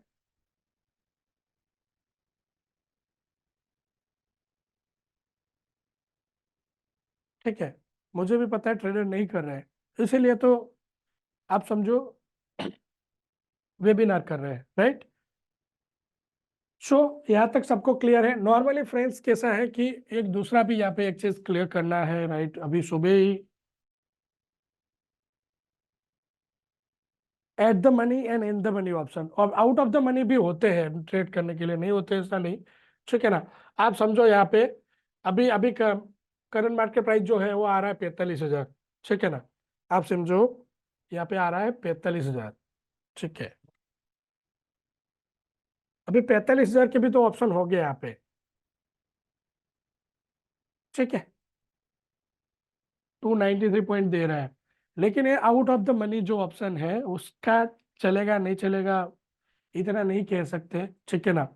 ठीक है, मुझे भी पता है ट्रेडर नहीं कर रहे हैं, इसीलिए तो आप समझो वेबिनार कर रहे हैं, राइट। सो यहाँ तक सबको क्लियर है। नॉर्मली फ्रेंड्स कैसा है कि एक दूसरा भी यहाँ पे एक चीज क्लियर करना है, राइट। अभी सुबह ही at the money and in the money option और आउट ऑफ द मनी भी होते हैं ट्रेड करने के लिए, नहीं होते ऐसा नहीं, ठीक है ना। आप समझो यहाँ पे अभी अभी करंट मार्केट प्राइस जो है वो आ रहा है 45,000, ठीक है ना। आप समझो यहाँ पे आ रहा है 45,000, ठीक है। अभी 45,000 के भी तो ऑप्शन हो गए यहाँ पे, ठीक है। 293 पॉइंट दे रहा है, लेकिन ये आउट ऑफ द मनी जो ऑप्शन है उसका चलेगा नहीं चलेगा इतना नहीं कह सकते, ठीक है ना।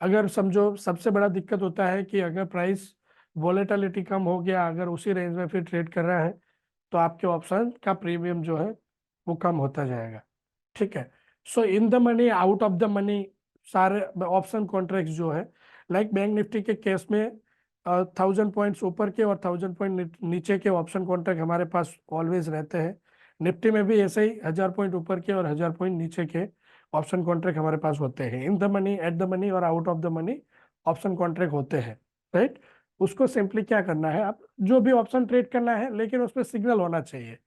अगर समझो सबसे बड़ा दिक्कत होता है कि अगर प्राइस वॉलेटिलिटी कम हो गया, अगर उसी रेंज में फिर ट्रेड कर रहा है, तो आपके ऑप्शन का प्रीमियम जो है वो कम होता जाएगा, ठीक है। So in the money out of the money सारे ऑप्शन कॉन्ट्रैक्ट जो है, लाइक बैंक निफ्टी के केस में 1,000 पॉइंट्स ऊपर के और 1,000 पॉइंट नीचे के ऑप्शन कॉन्ट्रैक्ट हमारे पास ऑलवेज रहते हैं। निफ्टी में भी ऐसे ही 1,000 पॉइंट ऊपर के और 1,000 पॉइंट नीचे के ऑप्शन कॉन्ट्रैक्ट हमारे पास होते हैं। In the money, at the money और out of the money option contract होते हैं, राइट। उसको सिंपली क्या करना है, आप जो भी ऑप्शन ट्रेड करना है, लेकिन उसमें सिग्नल होना चाहिए,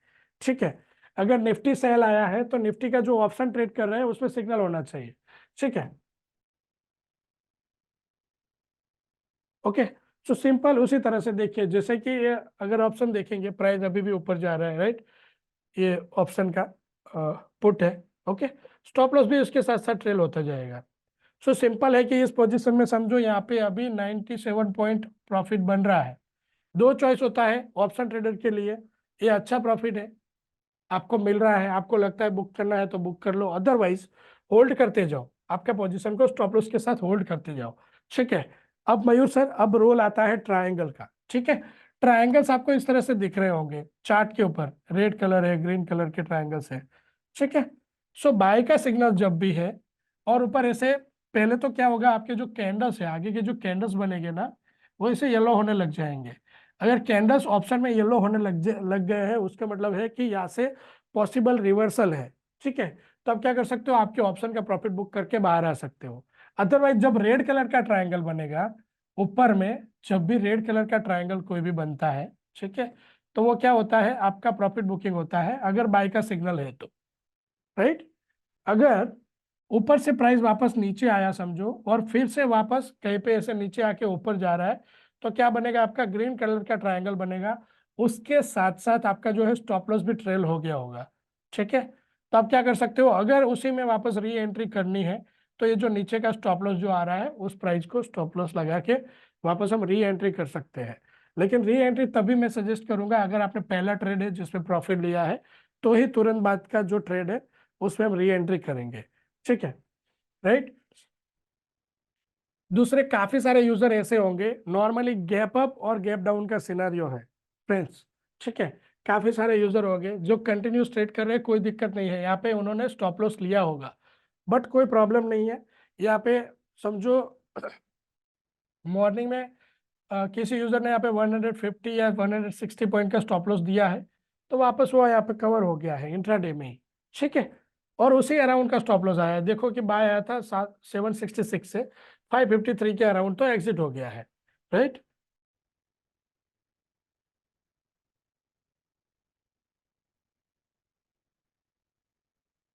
ठीक है। अगर निफ्टी सेल आया है तो निफ्टी का जो ऑप्शन ट्रेड कर रहे हैं उसमें सिग्नल होना चाहिए, ठीक है। ओके। तो सिंपल उसी तरह से देखिए, जैसे कि ये अगर ऑप्शन देखेंगे, प्राइस अभी भी ऊपर जा रहा है, राइट। ये ऑप्शन का पुट है, ओके। स्टॉप लॉस भी उसके साथ साथ ट्रेल होता जाएगा। सो सिंपल है कि इस पोजीशन में समझो यहाँ पे अभी 97 पॉइंट प्रॉफिट बन रहा है। दो चॉइस होता है ऑप्शन ट्रेडर के लिए, ये अच्छा प्रॉफिट है, आपको मिल रहा है, आपको लगता है बुक करना है तो बुक कर लो, अदरवाइज होल्ड करते जाओ, आपका पोजीशन को स्टॉप लॉस के साथ होल्ड करते जाओ, ठीक है। अब मयूर सर, अब रोल आता है ट्रायंगल का, ठीक है। ट्रायंगल्स आपको इस तरह से दिख रहे होंगे चार्ट के ऊपर, रेड कलर है, ग्रीन कलर के ट्रायंगल्स है, ठीक है। सो बाय का सिग्नल जब भी है और ऊपर ऐसे, पहले तो क्या होगा, आपके जो कैंडल्स है, आगे के जो कैंडल्स बनेंगे ना, वो ऐसे येलो होने लग जाएंगे। अगर कैंडल्स ऑप्शन में येलो होने लग गए हैं, उसका मतलब है कि यहाँ से पॉसिबल रिवर्सल है, ठीक है। तो आप क्या कर सकते हो, आपके ऑप्शन का प्रॉफिट बुक करके बाहर आ सकते हो। अदरवाइज जब रेड कलर का ट्रायंगल बनेगा ऊपर में, जब भी रेड कलर का ट्रायंगल कोई भी बनता है, ठीक है, तो वो क्या होता है, आपका प्रॉफिट बुकिंग होता है अगर बाय का सिग्नल है तो, राइट। अगर ऊपर से प्राइस वापस नीचे आया समझो, और फिर से वापस कहीं पे ऐसे नीचे आके ऊपर जा रहा है, तो क्या बनेगा, आपका ग्रीन कलर का ट्रायंगल बनेगा, उसके साथ साथ आपका जो है स्टॉप लॉस भी ट्रेल हो गया होगा, ठीक है। तो आप क्या कर सकते हो, अगर उसी में वापस री एंट्री करनी है, तो ये जो नीचे का स्टॉप लॉस जो आ रहा है उस प्राइस को स्टॉप लॉस लगा के वापस हम री एंट्री कर सकते हैं। लेकिन री एंट्री तभी मैं सजेस्ट करूंगा अगर आपने पहला ट्रेड है जिसमें प्रॉफिट लिया है, तो ही तुरंत बाद का जो ट्रेड है उसमें हम री एंट्री करेंगे, ठीक है, राइट। दूसरे काफी सारे यूजर ऐसे होंगे, नॉर्मली गैप अप और गैप डाउन का सिनेरियो है फ्रेंड्स, ठीक है। काफी सारे यूजर होंगे जो कंटिन्यूस ट्रेड कर रहे हैं, कोई दिक्कत नहीं है, यहाँ पे उन्होंने स्टॉप लॉस लिया होगा, बट कोई प्रॉब्लम नहीं है। यहाँ पे समझो मॉर्निंग में किसी यूजर ने यहाँ पे 150 या 160 पॉइंट का स्टॉप लॉस दिया है, तो वापस वो यहाँ पे कवर हो गया है इंट्राडे में ही, ठीक है। और उसी अराउंड का स्टॉप लॉस आया है, देखो कि बाय आया था 766 से 553 के अराउंड, तो एग्जिट हो गया है, राइट।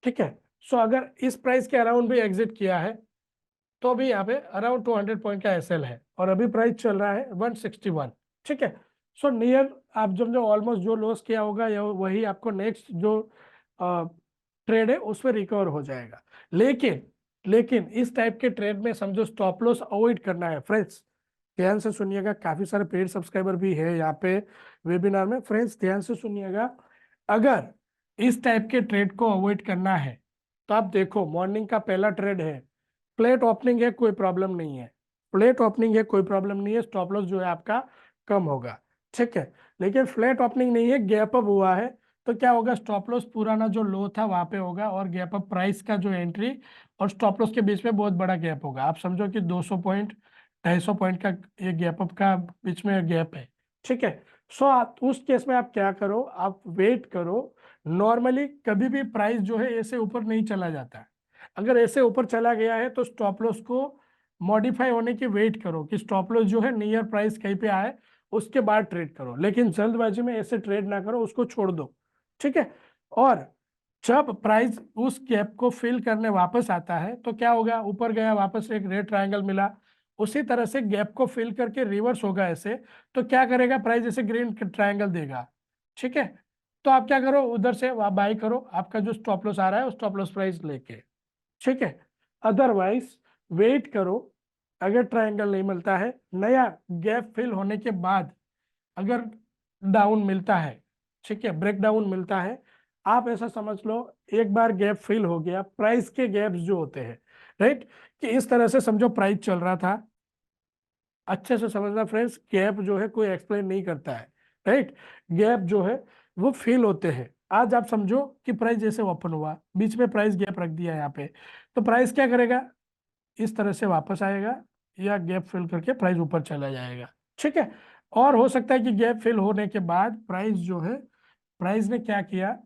ठीक है। सो अगर इस प्राइस के अराउंड भी एग्जिट किया है, तो अभी यहाँ पे अराउंड 200 पॉइंट का एसएल है, और अभी प्राइस चल रहा है 161, ठीक है। सो नियर आप जब जो ऑलमोस्ट जो लॉस किया होगा या वही आपको नेक्स्ट जो ट्रेड है उसमें रिकवर हो जाएगा। लेकिन लेकिन इस टाइप के ट्रेड में समझो स्टॉप लॉस अवॉइड करना है फ्रेंड्स, ध्यान से सुनिएगा, काफी सारे पेड सब्सक्राइबर भी है यहाँ पे वेबिनार में, फ्रेंड्स ध्यान से सुनिएगा। अगर इस टाइप के ट्रेड को अवॉइड करना है, तो आप देखो मॉर्निंग का पहला ट्रेड है, प्लेट ओपनिंग है, कोई प्रॉब्लम नहीं है, प्लेट ओपनिंग है, कोई प्रॉब्लम नहीं है, स्टॉप लॉस जो है आपका कम होगा, ठीक है। लेकिन फ्लैट ओपनिंग नहीं है, गैप अप हुआ है, तो क्या होगा, स्टॉप लॉस पुराना जो लो था वहां पे होगा, और गैप अप प्राइस का जो एंट्री और स्टॉप लॉस के बीच में बहुत बड़ा गैप होगा। आप समझो कि 200 पॉइंट 250 पॉइंट का ये गैप अप का बीच में गैप है, ठीक है। सो आप उस केस में आप क्या करो, आप वेट करो। नॉर्मली कभी भी प्राइस जो है ऐसे ऊपर नहीं चला जाता है, अगर ऐसे ऊपर चला गया है तो स्टॉप लॉस को मॉडिफाई होने की वेट करो कि स्टॉप लॉस जो है नियर प्राइस कहीं पे आए, उसके बाद ट्रेड करो, लेकिन जल्दबाजी में ऐसे ट्रेड ना करो, उसको छोड़ दो, ठीक है। और जब प्राइस उस गैप को फिल करने वापस आता है, तो क्या होगा, ऊपर गया वापस एक रेड ट्रायंगल मिला, उसी तरह से गैप को फिल करके रिवर्स होगा ऐसे, तो क्या करेगा प्राइस, ऐसे ग्रीन ट्रायंगल देगा, ठीक है। तो आप क्या करो, उधर से बाई करो, आपका जो स्टॉप लॉस आ रहा है उस स्टॉप लॉस प्राइस लेके, ठीक है। अदरवाइज वेट करो, अगर ट्रायंगल नहीं मिलता है, नया गैप फिल होने के बाद अगर डाउन मिलता है, ठीक है, ब्रेक डाउन मिलता है, आप ऐसा समझ लो एक बार गैप फिल हो गया, प्राइस के गैप्स जो होते हैं, राइट, कि इस तरह से समझो प्राइस चल रहा था, अच्छे से समझना फ्रेंड्स, गैप जो है कोई एक्सप्लेन नहीं करता है, राइट। गैप जो है वो फिल होते हैं। आज आप समझो कि प्राइस जैसे ओपन हुआ, बीच में प्राइस गैप रख दिया यहाँ पे, तो प्राइस क्या करेगा, इस तरह से वापस आएगा, या गैप फिल करके प्राइस ऊपर चला जाएगा, ठीक है। और हो सकता है कि गैप फिल होने के बाद प्राइस जो है, प्राइस ने क्या किया,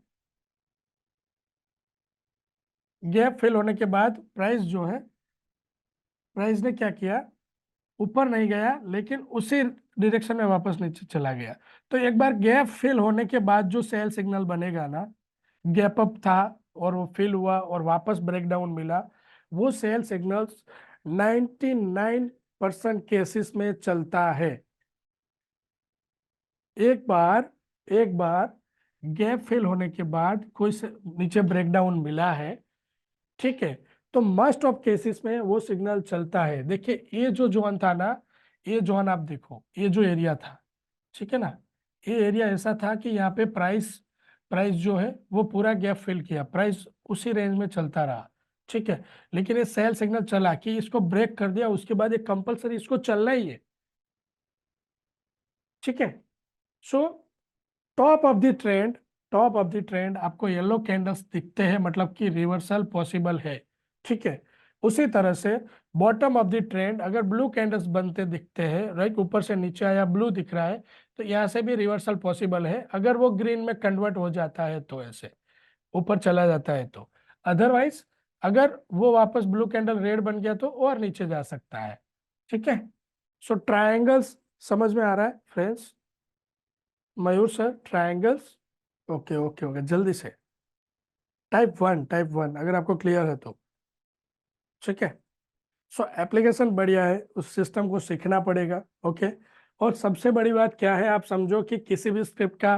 गैप फिल होने के बाद प्राइस जो है, प्राइस ने क्या किया, ऊपर नहीं गया, लेकिन उसी डायरेक्शन में वापस नीचे चला गया। तो एक बार गैप फिल होने के बाद जो सेल सिग्नल बनेगा ना, गैप अप था और वो फिल हुआ और वापस ब्रेकडाउन मिला, वो सेल सिग्नल्स 99% केसेस में चलता है। एक बार गैप फिल होने के बाद कोई नीचे ब्रेकडाउन मिला है, ठीक है, तो मस्ट ऑफ केसेस में वो सिग्नल चलता है। देखिए ये जो जोन था ना, ये जोन आप देखो, ये जो एरिया था, ठीक है ना, ये एरिया ऐसा था कि यहाँ पे प्राइस प्राइस जो है वो पूरा गैप फिल किया, प्राइस उसी रेंज में चलता रहा, ठीक है। लेकिन ये सेल सिग्नल चला कि इसको ब्रेक कर दिया, उसके बाद ये कंपलसरी इसको चलना ही है, ठीक है। So top of the trend, top of the trend आपको येलो कैंडल्स दिखते हैं, मतलब कि रिवर्सल पॉसिबल है, ठीक है। उसी तरह से बॉटम ऑफ द ट्रेंड अगर ब्लू कैंडल्स बनते दिखते हैं, राइट, ऊपर से नीचे आया ब्लू दिख रहा है, तो यहाँ से भी रिवर्सल पॉसिबल है, अगर वो ग्रीन में कन्वर्ट हो जाता है तो, ऐसे ऊपर चला जाता है तो। अदरवाइज अगर वो वापस ब्लू कैंडल रेड बन गया तो और नीचे जा सकता है। ठीक है, सो ट्रायंगल्स समझ में आ रहा है friends? Mayur sir, triangles, okay okay okay, जल्दी से टाइप वन अगर आपको क्लियर है तो। ठीक है, सो एप्लीकेशन बढ़िया है, उस सिस्टम को सीखना पड़ेगा। ओके, और सबसे बड़ी बात क्या है, आप समझो कि किसी भी स्क्रिप्ट का,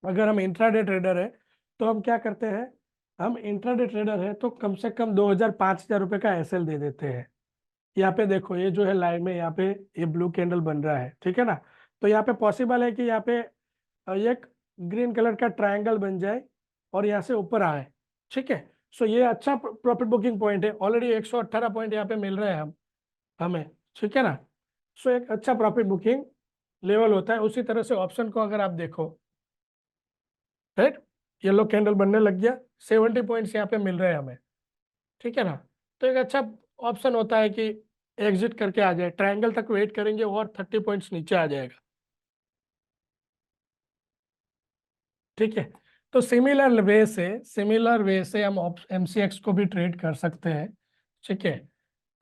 अगर हम इंट्राडे ट्रेडर है तो हम क्या करते हैं, हम इंट्राडे ट्रेडर है तो कम से कम 2000 5000 रुपए का एसएल दे देते हैं। यहाँ पे देखो, ये जो है लाइव में यहाँ पे ये ब्लू कैंडल बन रहा है, ठीक है ना। तो यहाँ पे पॉसिबल है कि यहाँ पे एक ग्रीन कलर का ट्रायंगल बन जाए और यहाँ से ऊपर आए। ठीक है, सो ये अच्छा प्रॉफिट बुकिंग पॉइंट है, ऑलरेडी 118 पॉइंट यहाँ पे मिल रहे हैं हमें। ठीक है ना, सो एक अच्छा प्रॉफिट बुकिंग लेवल होता है। उसी तरह से ऑप्शन को अगर आप देखो, राइट, येलो कैंडल बनने लग गया, 70 पॉइंट्स यहाँ पे मिल रहे हैं हमें। ठीक है ना, तो एक अच्छा ऑप्शन होता है कि एग्जिट करके आ जाए, ट्रायंगल तक वेट करेंगे और 30 पॉइंट्स नीचे आ जाएगा। ठीक है, तो सिमिलर वे से हम एमसीएक्स को भी ट्रेड कर सकते हैं। ठीक है,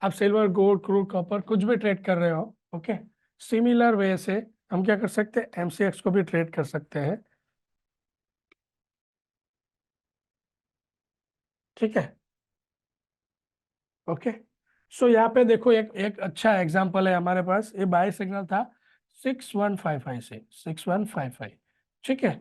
आप सिल्वर गोल्ड क्रूड कॉपर कुछ भी ट्रेड कर रहे हो, ओके, सिमिलर वे से हम क्या कर सकते हैं, एमसीएक्स को भी ट्रेड कर सकते हैं। ठीक है, ओके, सो यहाँ पे देखो, एक एक अच्छा एग्जांपल है हमारे पास, ये बाय सिग्नल था 6155 से 6155। ठीक है,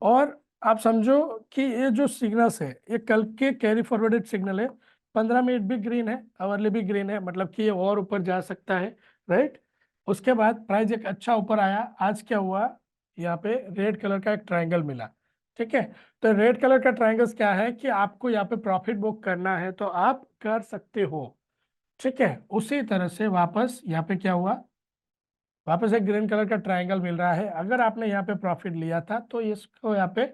और आप समझो कि ये जो सिग्नल्स है ये कल के कैरी फॉरवर्डेड सिग्नल है, 15 मिनट भी ग्रीन है, आवरली भी ग्रीन है, मतलब कि ये और ऊपर जा सकता है, राइट। उसके बाद प्राइस एक अच्छा ऊपर आया, आज क्या हुआ, यहाँ पे रेड कलर का एक ट्रायंगल मिला। ठीक है, तो रेड कलर का ट्रायंगल्स क्या है कि आपको यहाँ पे प्रॉफिट बुक करना है तो आप कर सकते हो। ठीक है, उसी तरह से वापस यहाँ पे क्या हुआ, वापस एक ग्रीन कलर का ट्रायंगल मिल रहा है, अगर आपने यहाँ पे प्रॉफिट लिया था तो इसको यहाँ पे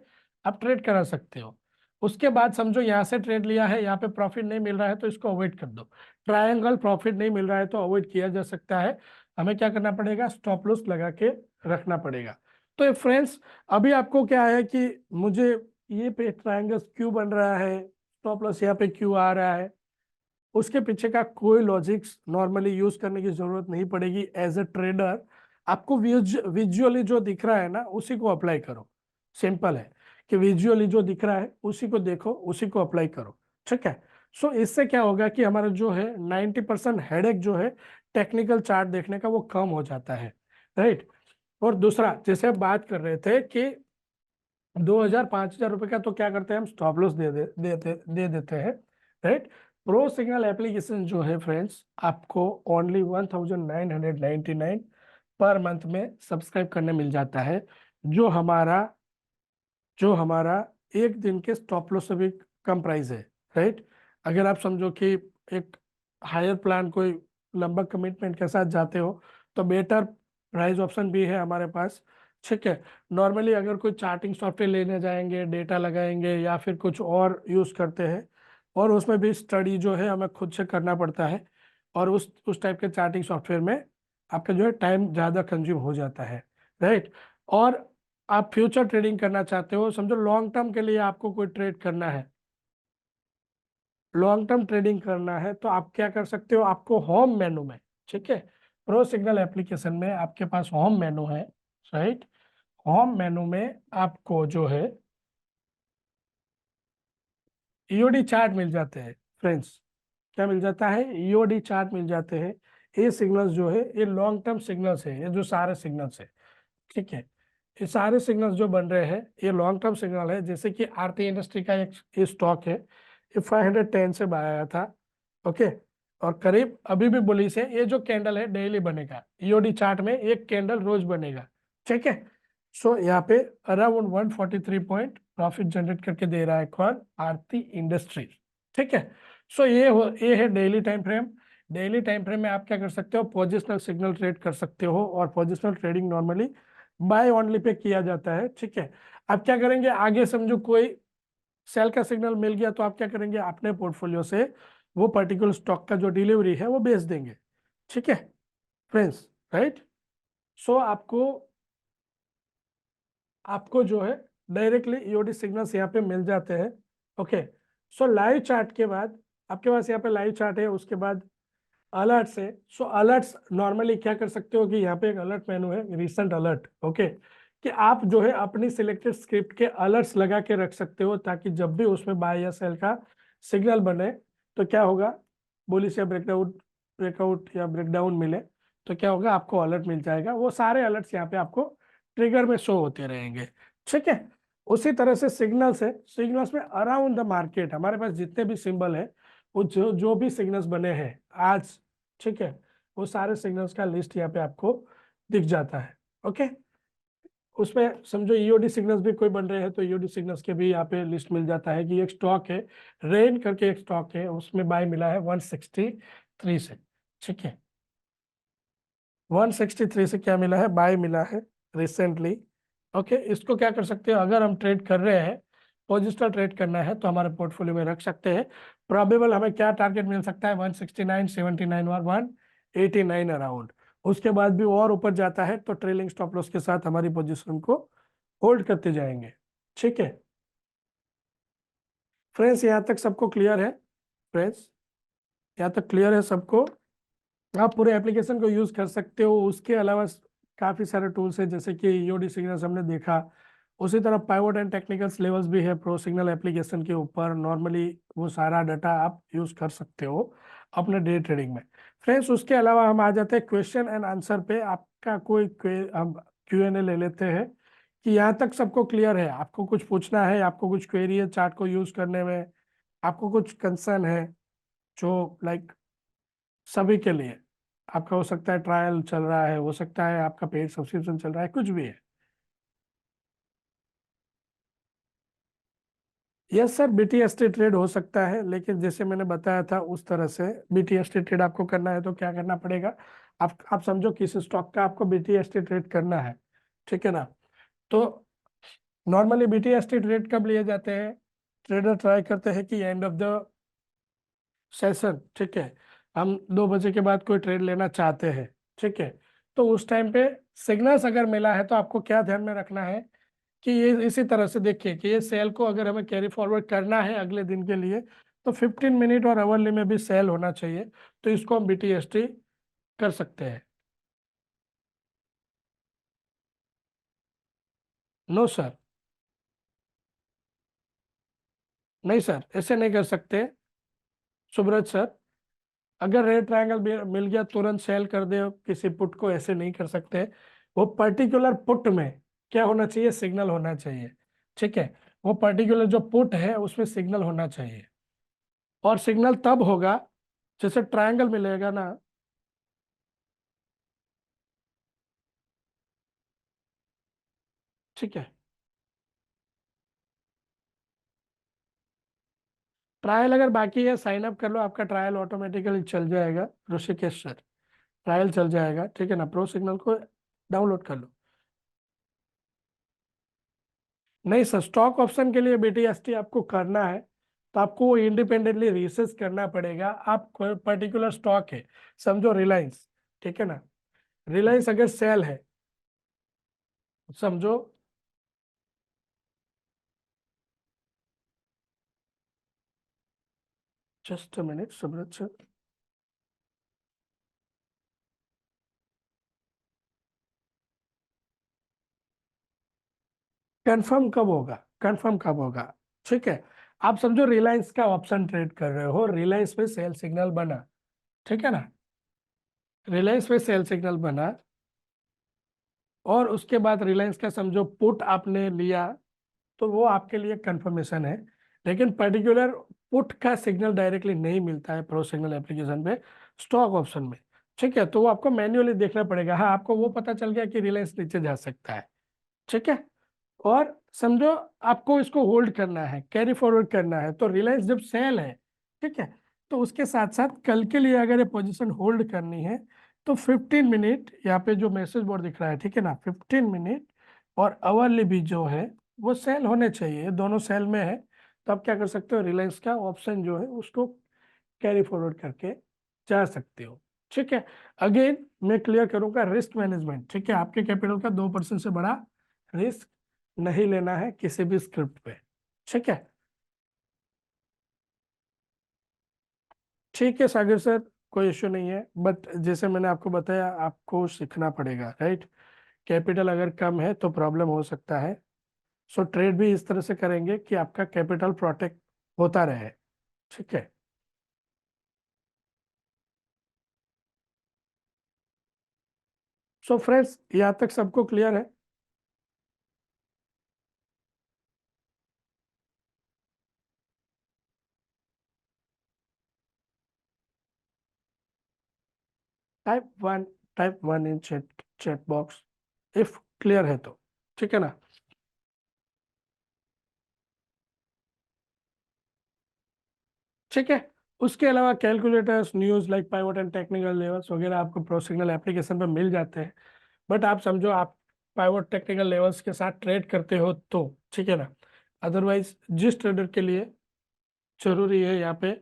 आप ट्रेड करा सकते हो। उसके बाद समझो यहाँ से ट्रेड लिया है, यहाँ पे प्रॉफिट नहीं मिल रहा है तो इसको अवॉइड कर दो। ट्रायंगल प्रॉफिट नहीं मिल रहा है तो अवॉइड किया जा सकता है, हमें क्या करना पड़ेगा, स्टॉप लॉस लगा के रखना पड़ेगा। तो फ्रेंड्स, अभी आपको क्या है कि मुझे ये पे ट्रायंगल क्यों बन रहा है, स्टॉप लॉस यहाँ पे क्यों आ रहा है, उसके पीछे का कोई लॉजिक्स नॉर्मली यूज करने की जरूरत नहीं पड़ेगी। एज अ ट्रेडर आपको विजुअली जो दिख रहा है ना उसी को अप्लाई करो, सिंपल है कि विजुअली जो दिख रहा है उसी को देखो, उसी को अप्लाई करो। ठीक है, सो इससे क्या होगा कि हमारा जो है 90% हेडेक जो है टेक्निकल चार्ट देखने का वो कम हो जाता है, राइट। और दूसरा, जैसे आप बात कर रहे थे कि 2000 5000 रुपए का तो क्या करते हैं हम, स्टॉप लॉस दे देते हैं, राइट। प्रो सिग्नल एप्लीकेशन जो है फ्रेंड्स, आपको ओनली 1999 पर मंथ में सब्सक्राइब करने मिल जाता है, जो हमारा जो हमारा एक दिन के स्टॉप लॉस से भी कम प्राइस है, राइट। अगर आप समझो कि एक हायर प्लान, कोई लंबा कमिटमेंट के साथ जाते हो तो बेटर प्राइस ऑप्शन भी है हमारे पास। ठीक है, नॉर्मली अगर कोई चार्टिंग सॉफ्टवेयर लेने जाएंगे, डेटा लगाएंगे या फिर कुछ और यूज करते हैं, और उसमें भी स्टडी जो है हमें खुद से करना पड़ता है, और उस टाइप के चार्टिंग सॉफ्टवेयर में आपका जो है टाइम ज़्यादा कंज्यूम हो जाता है, राइट। और आप फ्यूचर ट्रेडिंग करना चाहते हो, समझो लॉन्ग टर्म के लिए आपको कोई ट्रेड करना है, लॉन्ग टर्म ट्रेडिंग करना है, तो आप क्या कर सकते हो, आपको होम मेनू में, ठीक है, प्रो सिग्नल एप्लीकेशन में आपके पास होम मेनू है, राइट। होम मेनू में आपको जो है ईओडी चार्ट मिल जाते हैं फ्रेंड्स। क्या मिल जाता है, ईओडी चार्ट मिल जाते हैं। ये सिग्नल्स जो है ये लॉन्ग टर्म सिग्नल्स है, ये जो सारे सिग्नल्स है, ठीक है, ये सारे सिग्नल्स जो बन रहे हैं ये लॉन्ग टर्म सिग्नल है। जैसे कि आरती इंडस्ट्री का एक ये स्टॉक है, ये 510 से बाय आया था, ओके, और करीब अभी भी बुलिश है। ये जो कैंडल है डेली बनेगा, ईओडी चार्ट में एक कैंडल रोज बनेगा, ठीक है। सो यहाँ पे अराउंड 143 पॉइंट प्रॉफिट जनरेट करके दे रहा है कौन, आरती इंडस्ट्री। ठीक है, सो ये है daily time frame. Daily time frame में आप क्या कर सकते हो, पोजिशनल सिग्नल ट्रेड कर सकते हो, और positional trading normally buy only पे किया जाता है। ठीक है, आप क्या करेंगे, आगे समझो कोई सेल का सिग्नल मिल गया तो आप क्या करेंगे, अपने पोर्टफोलियो से वो पर्टिकुलर स्टॉक का जो डिलीवरी है वो बेच देंगे। ठीक है फ्रेंड्स, राइट। सो आपको जो है डायरेक्टली ईओडी सिग्नल्स यहाँ पे मिल जाते हैं, ओके। सो लाइव चार्ट के बाद आपके पास यहाँ पे लाइव चार्ट है, उसके बाद अलर्ट्स है। सो अलर्ट्स नॉर्मली क्या कर सकते हो कि यहाँ पे एक अलर्ट मेनू है, रिसेंट अलर्ट, ओके, कि आप जो है अपनी सिलेक्टेड स्क्रिप्ट के अलर्ट्स लगा के रख सकते हो, ताकि जब भी उसमें बाय या सेल का सिग्नल बने तो क्या होगा, बुलिश या ब्रेकआउट ब्रेकआउट या ब्रेकडाउन मिले तो क्या होगा, आपको अलर्ट मिल जाएगा। वो सारे अलर्ट्स यहाँ पे आपको ट्रिगर में शो होते रहेंगे, ठीक है। उसी तरह से सिग्नल्स है, सिग्नल्स में अराउंड द मार्केट हमारे पास जितने भी सिंबल है, वो जो जो भी सिग्नल्स बने हैं आज, ठीक है, वो सारे सिग्नल्स का लिस्ट यहाँ पे आपको दिख जाता है, ओके। उसमें समझो ईओडी सिग्नल्स भी कोई बन रहे हैं तो ईओडी सिग्नल्स के भी यहाँ पे लिस्ट मिल जाता है कि एक स्टॉक है, रेन करके एक स्टॉक है, उसमें बाय मिला है 163 से, ठीक है। 163 से क्या मिला है, बाय मिला है रिसेंटली, ओके। इसको क्या कर सकते हो, अगर हम ट्रेड कर रहे हैं, पोजिशनल ट्रेड करना है तो हमारे पोर्टफोलियो में रख सकते हैं। प्रोबेबल हमें क्या टारगेट मिल सकता है, 169, 79 और 189 अराउंड। उसके बाद भी और ऊपर जाता है तो ट्रेलिंग स्टॉप लॉस के साथ हमारी पोजीशन को होल्ड करते जाएंगे, ठीक है। फ्रेंड्स यहाँ तक सबको क्लियर है, फ्रेंड्स यहाँ तक क्लियर है सबको। आप पूरे एप्लीकेशन को यूज कर सकते हो। उसके अलावा काफी सारे टूल्स है, जैसे कि ईओडी सिग्नल्स हमने देखा, उसी तरह पाइवट एंड टेक्निकल्स लेवल्स भी है प्रो सिग्नल एप्लीकेशन के ऊपर। नॉर्मली वो सारा डाटा आप यूज कर सकते हो अपने डे ट्रेडिंग में। फ्रेंड्स उसके अलावा हम आ जाते हैं क्वेश्चन एंड आंसर पे। आपका कोई हम Q&A ले लेते हैं कि यहाँ तक सबको क्लियर है, आपको कुछ पूछना है, आपको कुछ क्वेरी है चार्ट को यूज करने में, आपको कुछ कंसर्न है जो लाइक सभी के लिए। आपका हो सकता है ट्रायल चल रहा है, हो सकता है आपका पेड सब्सक्रिप्शन चल रहा है, कुछ भी है। यस सर, बीटीएसटी ट्रेड हो सकता है, लेकिन जैसे मैंने बताया था उस तरह से बीटीएसटी ट्रेड आपको करना है तो क्या करना पड़ेगा, आप समझो किस स्टॉक का आपको बीटीएसटी ट्रेड करना है, ठीक है ना। तो नॉर्मली बीटीएसटी ट्रेड कब लिए जाते हैं, ट्रेडर ट्राई करते हैं कि एंड ऑफ द सेशन, ठीक है, हम 2 बजे के बाद कोई ट्रेड लेना चाहते हैं, ठीक है। तो उस टाइम पे सिग्नल्स अगर मिला है तो आपको क्या ध्यान में रखना है कि ये इसी तरह से देखिए कि ये सेल को अगर हमें कैरी फॉरवर्ड करना है अगले दिन के लिए तो 15 मिनट और आवरली में भी सेल होना चाहिए, तो इसको हम बीटीएसटी कर सकते हैं। नो सर, नहीं सर, ऐसे नहीं कर सकते सुब्रत सर। अगर रेड ट्रायंगल मिल गया तुरंत सेल कर दे किसी पुट को, ऐसे नहीं कर सकते। वो पर्टिकुलर पुट में क्या होना चाहिए, सिग्नल होना चाहिए, ठीक है। वो पर्टिकुलर जो पुट है उसमें सिग्नल होना चाहिए, और सिग्नल तब होगा जैसे ट्रायंगल मिलेगा ना, ठीक है। ट्रायल अगर बाकी है साइन अप कर लो, आपका ट्रायल ऑटोमेटिकली चल जाएगा ऋषिकेश सर, ट्रायल चल जाएगा, ठीक है ना। प्रो सिग्नल को डाउनलोड कर लो। नहीं सर, स्टॉक ऑप्शन के लिए बीटीएसटी आपको करना है तो आपको वो इंडिपेंडेंटली रिसर्च करना पड़ेगा। आप पर्टिकुलर स्टॉक है, समझो रिलायंस, ठीक है ना, रिलायंस अगर सेल है, समझो, just a minute Subrata sir, confirm कब होगा, कंफर्म कब होगा, ठीक है। आप समझो रिलायंस का ऑप्शन ट्रेड कर रहे हो, रिलायंस पे सेल सिग्नल बना, ठीक है ना, रिलायंस पे सेल सिग्नल बना, और उसके बाद रिलायंस का समझो पुट आपने लिया, तो वो आपके लिए कंफर्मेशन है। लेकिन पर्टिकुलर पुट का सिग्नल डायरेक्टली नहीं मिलता है प्रो सिग्नल एप्लीकेशन पे, स्टॉक ऑप्शन में, ठीक है। तो वो आपको मैन्युअली देखना पड़ेगा। हाँ, आपको वो पता चल गया कि रिलायंस नीचे जा सकता है, ठीक है। और समझो आपको इसको होल्ड करना है, कैरी फॉरवर्ड करना है, तो रिलायंस जब सेल है, ठीक है, तो उसके साथ साथ कल के लिए अगर ये पोजीशन होल्ड करनी है तो 15 मिनट यहाँ पे जो मैसेज बोर्ड दिख रहा है, ठीक है ना, 15 मिनट और आवरली भी जो है वो सेल होने चाहिए, ये दोनों सेल में है। तो आप क्या कर सकते हो, रिलायंस का ऑप्शन जो है उसको कैरी फॉरवर्ड करके जा सकते हो, ठीक है। अगेन मैं क्लियर करूंगा, रिस्क मैनेजमेंट, ठीक है, आपके कैपिटल का 2% से बड़ा रिस्क नहीं लेना है किसी भी स्क्रिप्ट पे, ठीक है। ठीक है सागर सर, कोई इश्यू नहीं है, बट जैसे मैंने आपको बताया आपको सीखना पड़ेगा, राइट। कैपिटल अगर कम है तो प्रॉब्लम हो सकता है। सो ट्रेड भी इस तरह से करेंगे कि आपका कैपिटल प्रोटेक्ट होता रहे। ठीक है। सो फ्रेंड्स, यहाँ तक सबको क्लियर है? Type one, type one in chat chat box if clear है तो। ठीक है ना। ठीक है। उसके अलावा calculators, news like pivot and technical levels वगैरह आपको प्रोसिग्नल एप्लीकेशन पर मिल जाते हैं। बट आप समझो आप पाइवट टेक्निकल लेवल्स के साथ ट्रेड करते हो तो ठीक है ना। अदरवाइज जिस ट्रेडर के लिए जरूरी है यहाँ पे,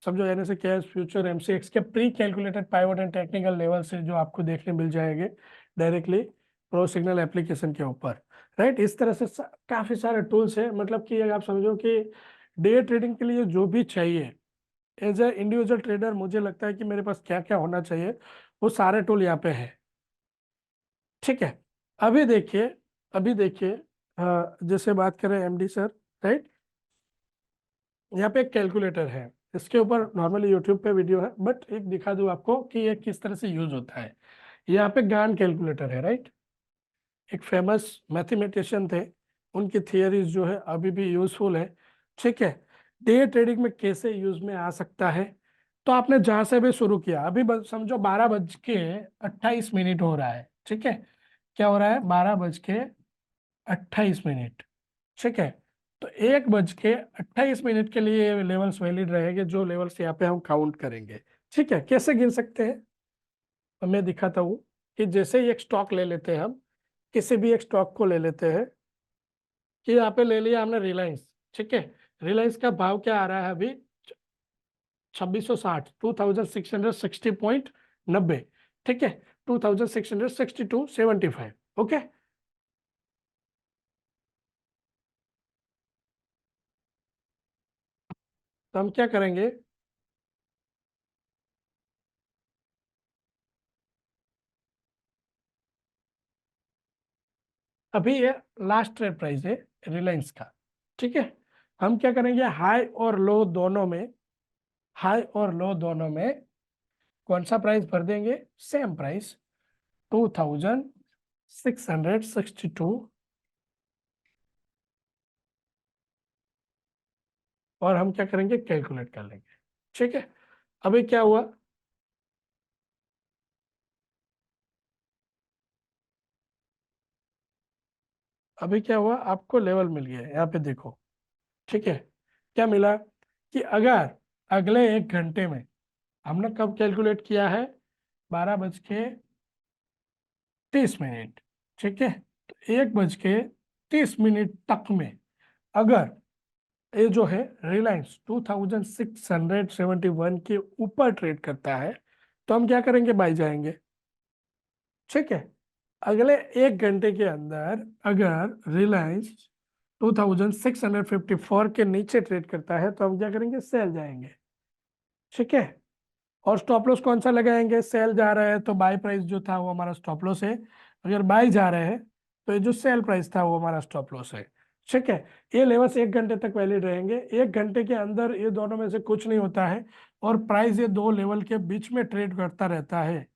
समझो एनएसए कैश फ्यूचर एमसीएक्स के pre calculated pivot and technical level से जो आपको देखने मिल जाएंगे डायरेक्टली प्रो सिग्नल एप्लीकेशन के ऊपर, राइट। इस तरह से काफी सारे टूल्स है, मतलब कि अगर आप समझो कि डे ट्रेडिंग के लिए जो भी चाहिए एज ए इंडिविजुअल ट्रेडर, मुझे लगता है कि मेरे पास क्या क्या होना चाहिए वो सारे टूल यहाँ पे है। ठीक है। अभी देखिए, अभी देखिए, जैसे बात करें एमडी सर, राइट। यहाँ पे एक कैलकुलेटर है, इसके ऊपर नॉर्मली यूट्यूब पे वीडियो है, बट एक दिखा दूँ आपको कि ये किस तरह से यूज होता है। यहाँ पे गान कैलकुलेटर है, राइट। एक फेमस मैथमेटिशियन थे, उनकी थियरीज जो है अभी भी यूजफुल है। ठीक है। डे ट्रेडिंग में कैसे यूज में आ सकता है, तो आपने जहां से भी शुरू किया, अभी समझो 12:28 हो रहा है। ठीक है। क्या हो रहा है? 12:28। ठीक है। तो 1:28 के लिए ये लेवल्स वैलिड रहेंगे, जो लेवल्स यहाँ पे हम काउंट करेंगे। ठीक है। कैसे गिन सकते हैं तो मैं दिखाता हूँ कि जैसे ही एक स्टॉक ले लेते हैं हम, किसी भी एक स्टॉक को ले लेते हैं कि यहाँ पे ले लिया हमने रिलायंस। ठीक है। रिलायंस का भाव क्या आ रहा है अभी? 2660, 2660.90। ठीक है। 2662.75। ओके। तो हम क्या करेंगे, अभी ये लास्ट ट्रेड प्राइस है रिलायंस का। ठीक है। हम क्या करेंगे, हाई और लो दोनों में, हाई और लो दोनों में कौन सा प्राइस भर देंगे? Same price, 2662। और हम क्या करेंगे, कैलकुलेट कर लेंगे। ठीक है। अभी क्या हुआ, अभी क्या हुआ, आपको लेवल मिल गया है, यहाँ पे देखो। ठीक है। क्या मिला कि अगर अगले 1 घंटे में, हमने कब कैलकुलेट किया है? 12:30। ठीक है। तो 1:30 तक में अगर ये जो है रिलायंस 2671 के ऊपर ट्रेड करता है तो हम क्या करेंगे, बाई जाएंगे। ठीक है। अगले 1 घंटे के अंदर अगर रिलायंस 2654 के नीचे ट्रेड करता है तो हम क्या करेंगे, सेल जाएंगे। ठीक है। और स्टॉप लॉस कौन सा लगाएंगे? सेल जा रहा है तो बाय प्राइस जो था वो हमारा स्टॉप लॉस है, अगर बाय जा रहे हैं तो ये जो सेल प्राइस था वो हमारा स्टॉप लॉस है। ठीक है। ये लेवल्स 1 घंटे तक वैलिड रहेंगे। 1 घंटे के अंदर ये दोनों में से कुछ नहीं होता है और प्राइस ये दो लेवल के बीच में ट्रेड करता रहता है।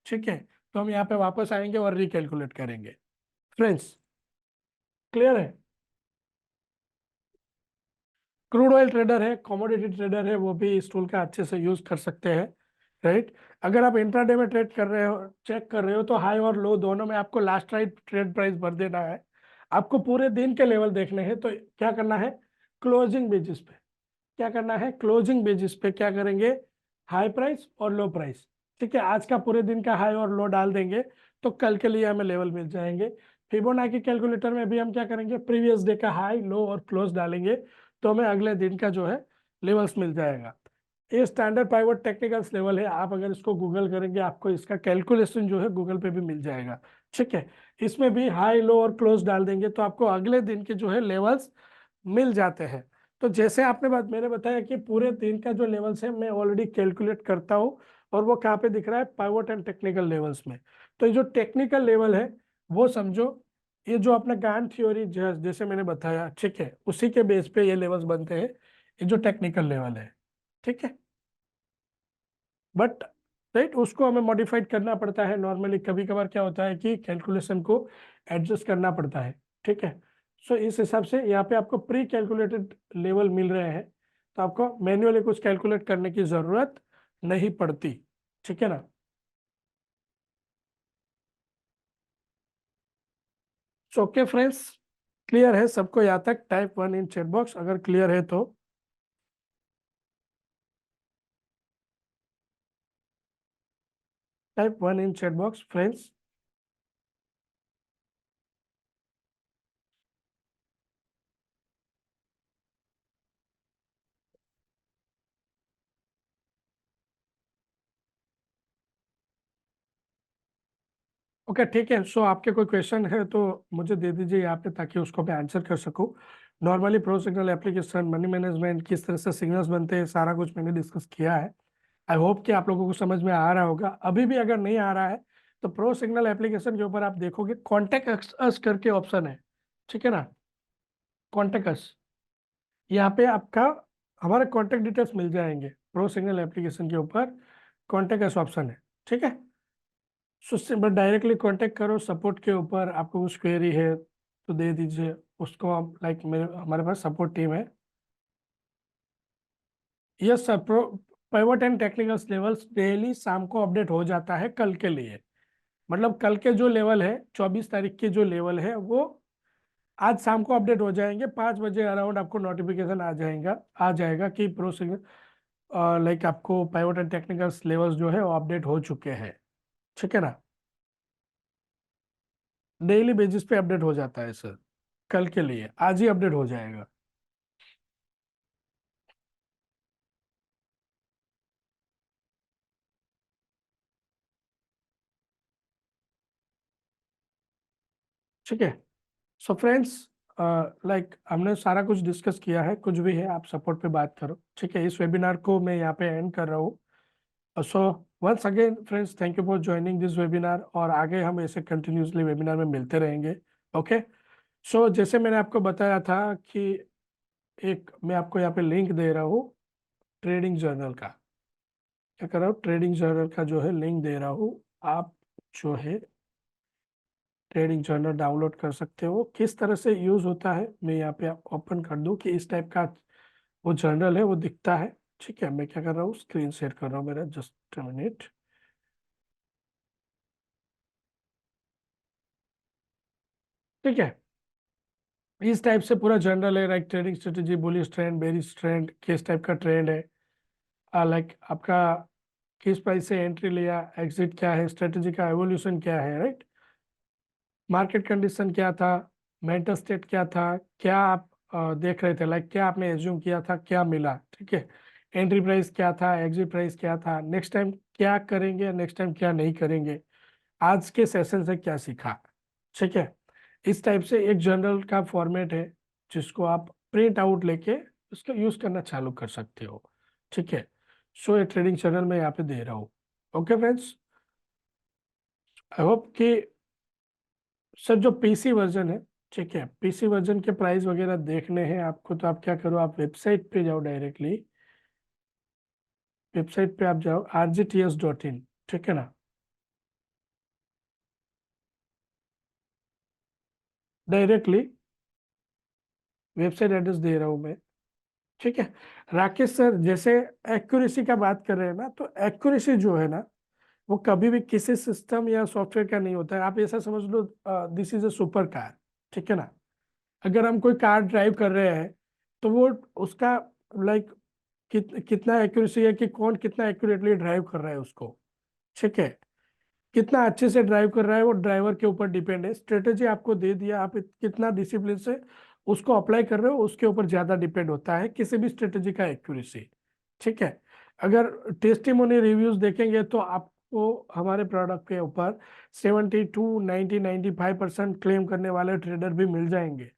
ठीक है। तो हम यहाँ पे वापस आएंगे और रिकैलकुलेट करेंगे। फ्रेंड्स, क्लियर है? क्रूड ऑयल ट्रेडर है, कमोडिटी ट्रेडर है, वो भी इस टूल का अच्छे से यूज कर सकते हैं, राइट। अगर आप इंट्राडे में ट्रेड कर रहे हो, चेक कर रहे हो, तो हाई और लो दोनों में आपको लास्ट राइट ट्रेड प्राइस भर देना है। आपको पूरे दिन के लेवल देखने हैं तो क्या करना है, क्लोजिंग बेसिस पे, क्या करना है, क्लोजिंग बेसिस पे क्या करेंगे, हाई प्राइस और लो प्राइस। ठीक है। आज का पूरे दिन का हाई और लो डाल देंगे तो कल के लिए हमें लेवल मिल जाएंगे। फिबोनाची कैलकुलेटर में भी हम क्या करेंगे, प्रीवियस डे का हाई लो और क्लोज डालेंगे तो हमें अगले दिन का जो है लेवल्स मिल जाएगा। ये स्टैंडर्ड पाइवट टेक्निकल्स लेवल है, आप अगर इसको गूगल करेंगे आपको इसका कैलकुलेशन जो है गूगल पे भी मिल जाएगा। ठीक है। इसमें भी हाई लो और क्लोज डाल देंगे तो आपको अगले दिन के जो है लेवल्स मिल जाते हैं। तो जैसे आपने मैंने बताया कि पूरे दिन का जो लेवल्स है मैं ऑलरेडी कैलकुलेट करता हूँ, और वो कहाँ पे दिख रहा है, पाइवट एंड टेक्निकल लेवल्स में। तो ये जो टेक्निकल लेवल है वो समझो, ये जो अपना गान थ्योरी जैसे मैंने बताया, ठीक है, उसी के बेस पे ये लेवल्स बनते हैं, ये जो टेक्निकल लेवल है, ठीक है। बट राइट, उसको हमें मॉडिफाइड करना पड़ता है नॉर्मली, कभी कभार क्या होता है कि कैलकुलेशन को एडजस्ट करना पड़ता है, ठीक है। सो इस हिसाब से यहाँ पे आपको प्री कैलकुलेटेड लेवल मिल रहे हैं, तो आपको मैन्युअली कुछ कैलकुलेट करने की जरूरत नहीं पड़ती, ठीक है ना। सो ओके फ्रेंड्स, क्लियर है सबको यहाँ तक? टाइप 1 इन चैट बॉक्स अगर क्लियर है तो। टाइप 1 इन चैट बॉक्स फ्रेंड्स। ओके ठीक है, सो आपके कोई क्वेश्चन है तो मुझे दे दीजिए यहाँ पे, ताकि उसको मैं आंसर कर सकूँ। Normally pro signal application, money management, किस तरह से सिग्नल्स बनते हैं, सारा कुछ मैंने डिस्कस किया है। आई होप कि आप लोगों को समझ में आ रहा होगा। अभी भी अगर नहीं आ रहा है तो प्रो सिग्नल एप्लीकेशन के ऊपर आप देखोगे कॉन्टेक्ट अस करके ऑप्शन है, ठीक है ना। कॉन्टेक्ट अस, यहाँ पे आपका हमारे कॉन्टेक्ट डिटेल्स मिल जाएंगे। प्रो सिग्नल एप्लीकेशन के ऊपर कॉन्टेक्ट अस ऑप्शन है, ठीक है। सो सिंपल डायरेक्टली कांटेक्ट करो, सपोर्ट के ऊपर आपको कुछ क्वेरी है तो दे दीजिए उसको। हम लाइक मेरे हमारे पास सपोर्ट टीम है। Yes sir, pro pivot and technical levels daily शाम को अपडेट हो जाता है कल के लिए। मतलब कल के जो लेवल है, 24 तारीख के जो लेवल है, वो आज शाम को अपडेट हो जाएंगे। 5 बजे अराउंड आपको नोटिफिकेशन आ जाएगा कि प्रो लाइक आपको पिवट एंड टेक्निकल लेवल्स जो है वो अपडेट हो चुके हैं, ठीक है ना। डेली बेसिस पे अपडेट हो जाता है सर, कल के लिए आज ही अपडेट हो जाएगा। ठीक है। सो फ्रेंड्स, लाइक हमने सारा कुछ डिस्कस किया है, कुछ भी है आप सपोर्ट पे बात करो, ठीक है। इस वेबिनार को मैं यहाँ पे एंड कर रहा हूँ। So once again friends, thank you for joining this webinar, और आगे हम ऐसे कंटिन्यूसली वेबिनार में मिलते रहेंगे। ओके। सो जैसे मैंने आपको बताया था कि एक मैं आपको यहाँ पे लिंक दे रहा हूँ ट्रेडिंग जर्नल का। क्या कर रहा हूँ, ट्रेडिंग जर्नल का जो है लिंक दे रहा हूँ। आप जो है ट्रेडिंग जर्नल डाउनलोड कर सकते हो। किस तरह से यूज होता है मैं यहाँ पे ओपन कर दूं कि इस टाइप का वो जर्नल है वो दिखता है, ठीक है। मैं क्या कर रहा हूँ, स्क्रीन शेयर कर रहा हूँ मेरा, जस्ट मिनट। ठीक है, इस टाइप से पूरा जर्नल है, like trading strategy, bullish trend, bearish trend, किस टाइप का ट्रेंड है, लाइक आपका किस प्राइस से एंट्री लिया, एग्जिट क्या है, स्ट्रेटेजी का एवोल्यूशन क्या है, राइट, मार्केट कंडीशन क्या था, मेंटल स्टेट क्या था, क्या आप देख रहे थे, लाइक क्या आपने एज्यूम किया था, क्या मिला, ठीक है। एंट्री प्राइस क्या था, एग्जिट प्राइस क्या था, नेक्स्ट टाइम क्या करेंगे, नेक्स्ट टाइम क्या नहीं करेंगे, आज के सेशन से क्या सीखा, ठीक है। इस टाइप से एक जर्नल का फॉर्मेट है जिसको आप प्रिंट आउट लेके उसका यूज करना चालू कर सकते हो, ठीक है। सो ये ट्रेडिंग जर्नल मैं यहाँ पे दे रहा हूँ। ओके फ्रेंड्स, आई होप कि सर जो पीसी वर्जन है, ठीक है, पीसी वर्जन के प्राइस वगैरह देखने हैं आपको, तो आप क्या करो, आप वेबसाइट पे जाओ डायरेक्टली। वेबसाइट पे आप जाओ rgts.in, ठीक है ना। डायरेक्टली वेबसाइट एड्रेस दे रहा हूँ मैं, ठीक है। राकेश सर, जैसे एक्यूरेसी का बात कर रहे हैं ना, तो एक्यूरेसी जो है ना, वो कभी भी किसी सिस्टम या सॉफ्टवेयर का नहीं होता है। आप ऐसा समझ लो, this is a super car, ठीक है ना। अगर हम कोई कार ड्राइव कर रहे हैं तो वो उसका लाइक कितना एक्यूरेसी है कि कौन कितना एक्यूरेटली ड्राइव कर रहा है उसको, ठीक है। कितना अच्छे से ड्राइव कर रहा है वो ड्राइवर के ऊपर डिपेंड है। स्ट्रेटेजी आपको दे दिया, आप कितना डिसिप्लिन से उसको अप्लाई कर रहे हो उसके ऊपर ज्यादा डिपेंड होता है किसी भी स्ट्रेटेजी का एक्यूरेसी, ठीक है। अगर टेस्टिमोनी रिव्यूज देखेंगे तो आपको हमारे प्रोडक्ट के ऊपर 72 90 95% क्लेम करने वाले ट्रेडर भी मिल जाएंगे।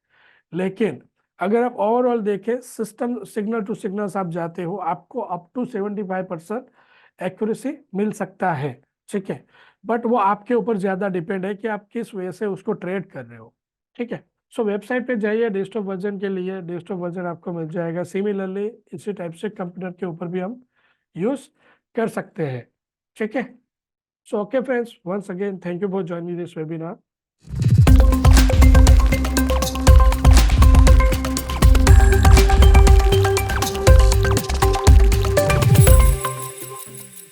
लेकिन अगर आप ओवरऑल देखें सिस्टम सिग्नल टू सिग्नल्स आप जाते हो, आपको अप टू 75% एक्यूरेसी मिल सकता है, ठीक है। बट वो आपके ऊपर ज्यादा डिपेंड है कि आप किस वे से उसको ट्रेड कर रहे हो, ठीक है। सो वेबसाइट पे जाइए डेस्कटॉप वर्जन के लिए, डेस्कटॉप वर्जन आपको मिल जाएगा। सिमिलरली इसी टाइप से कंप्यूटर के ऊपर भी हम यूज कर सकते हैं, ठीक है। So okay friends, once again thank you for joining this webinar.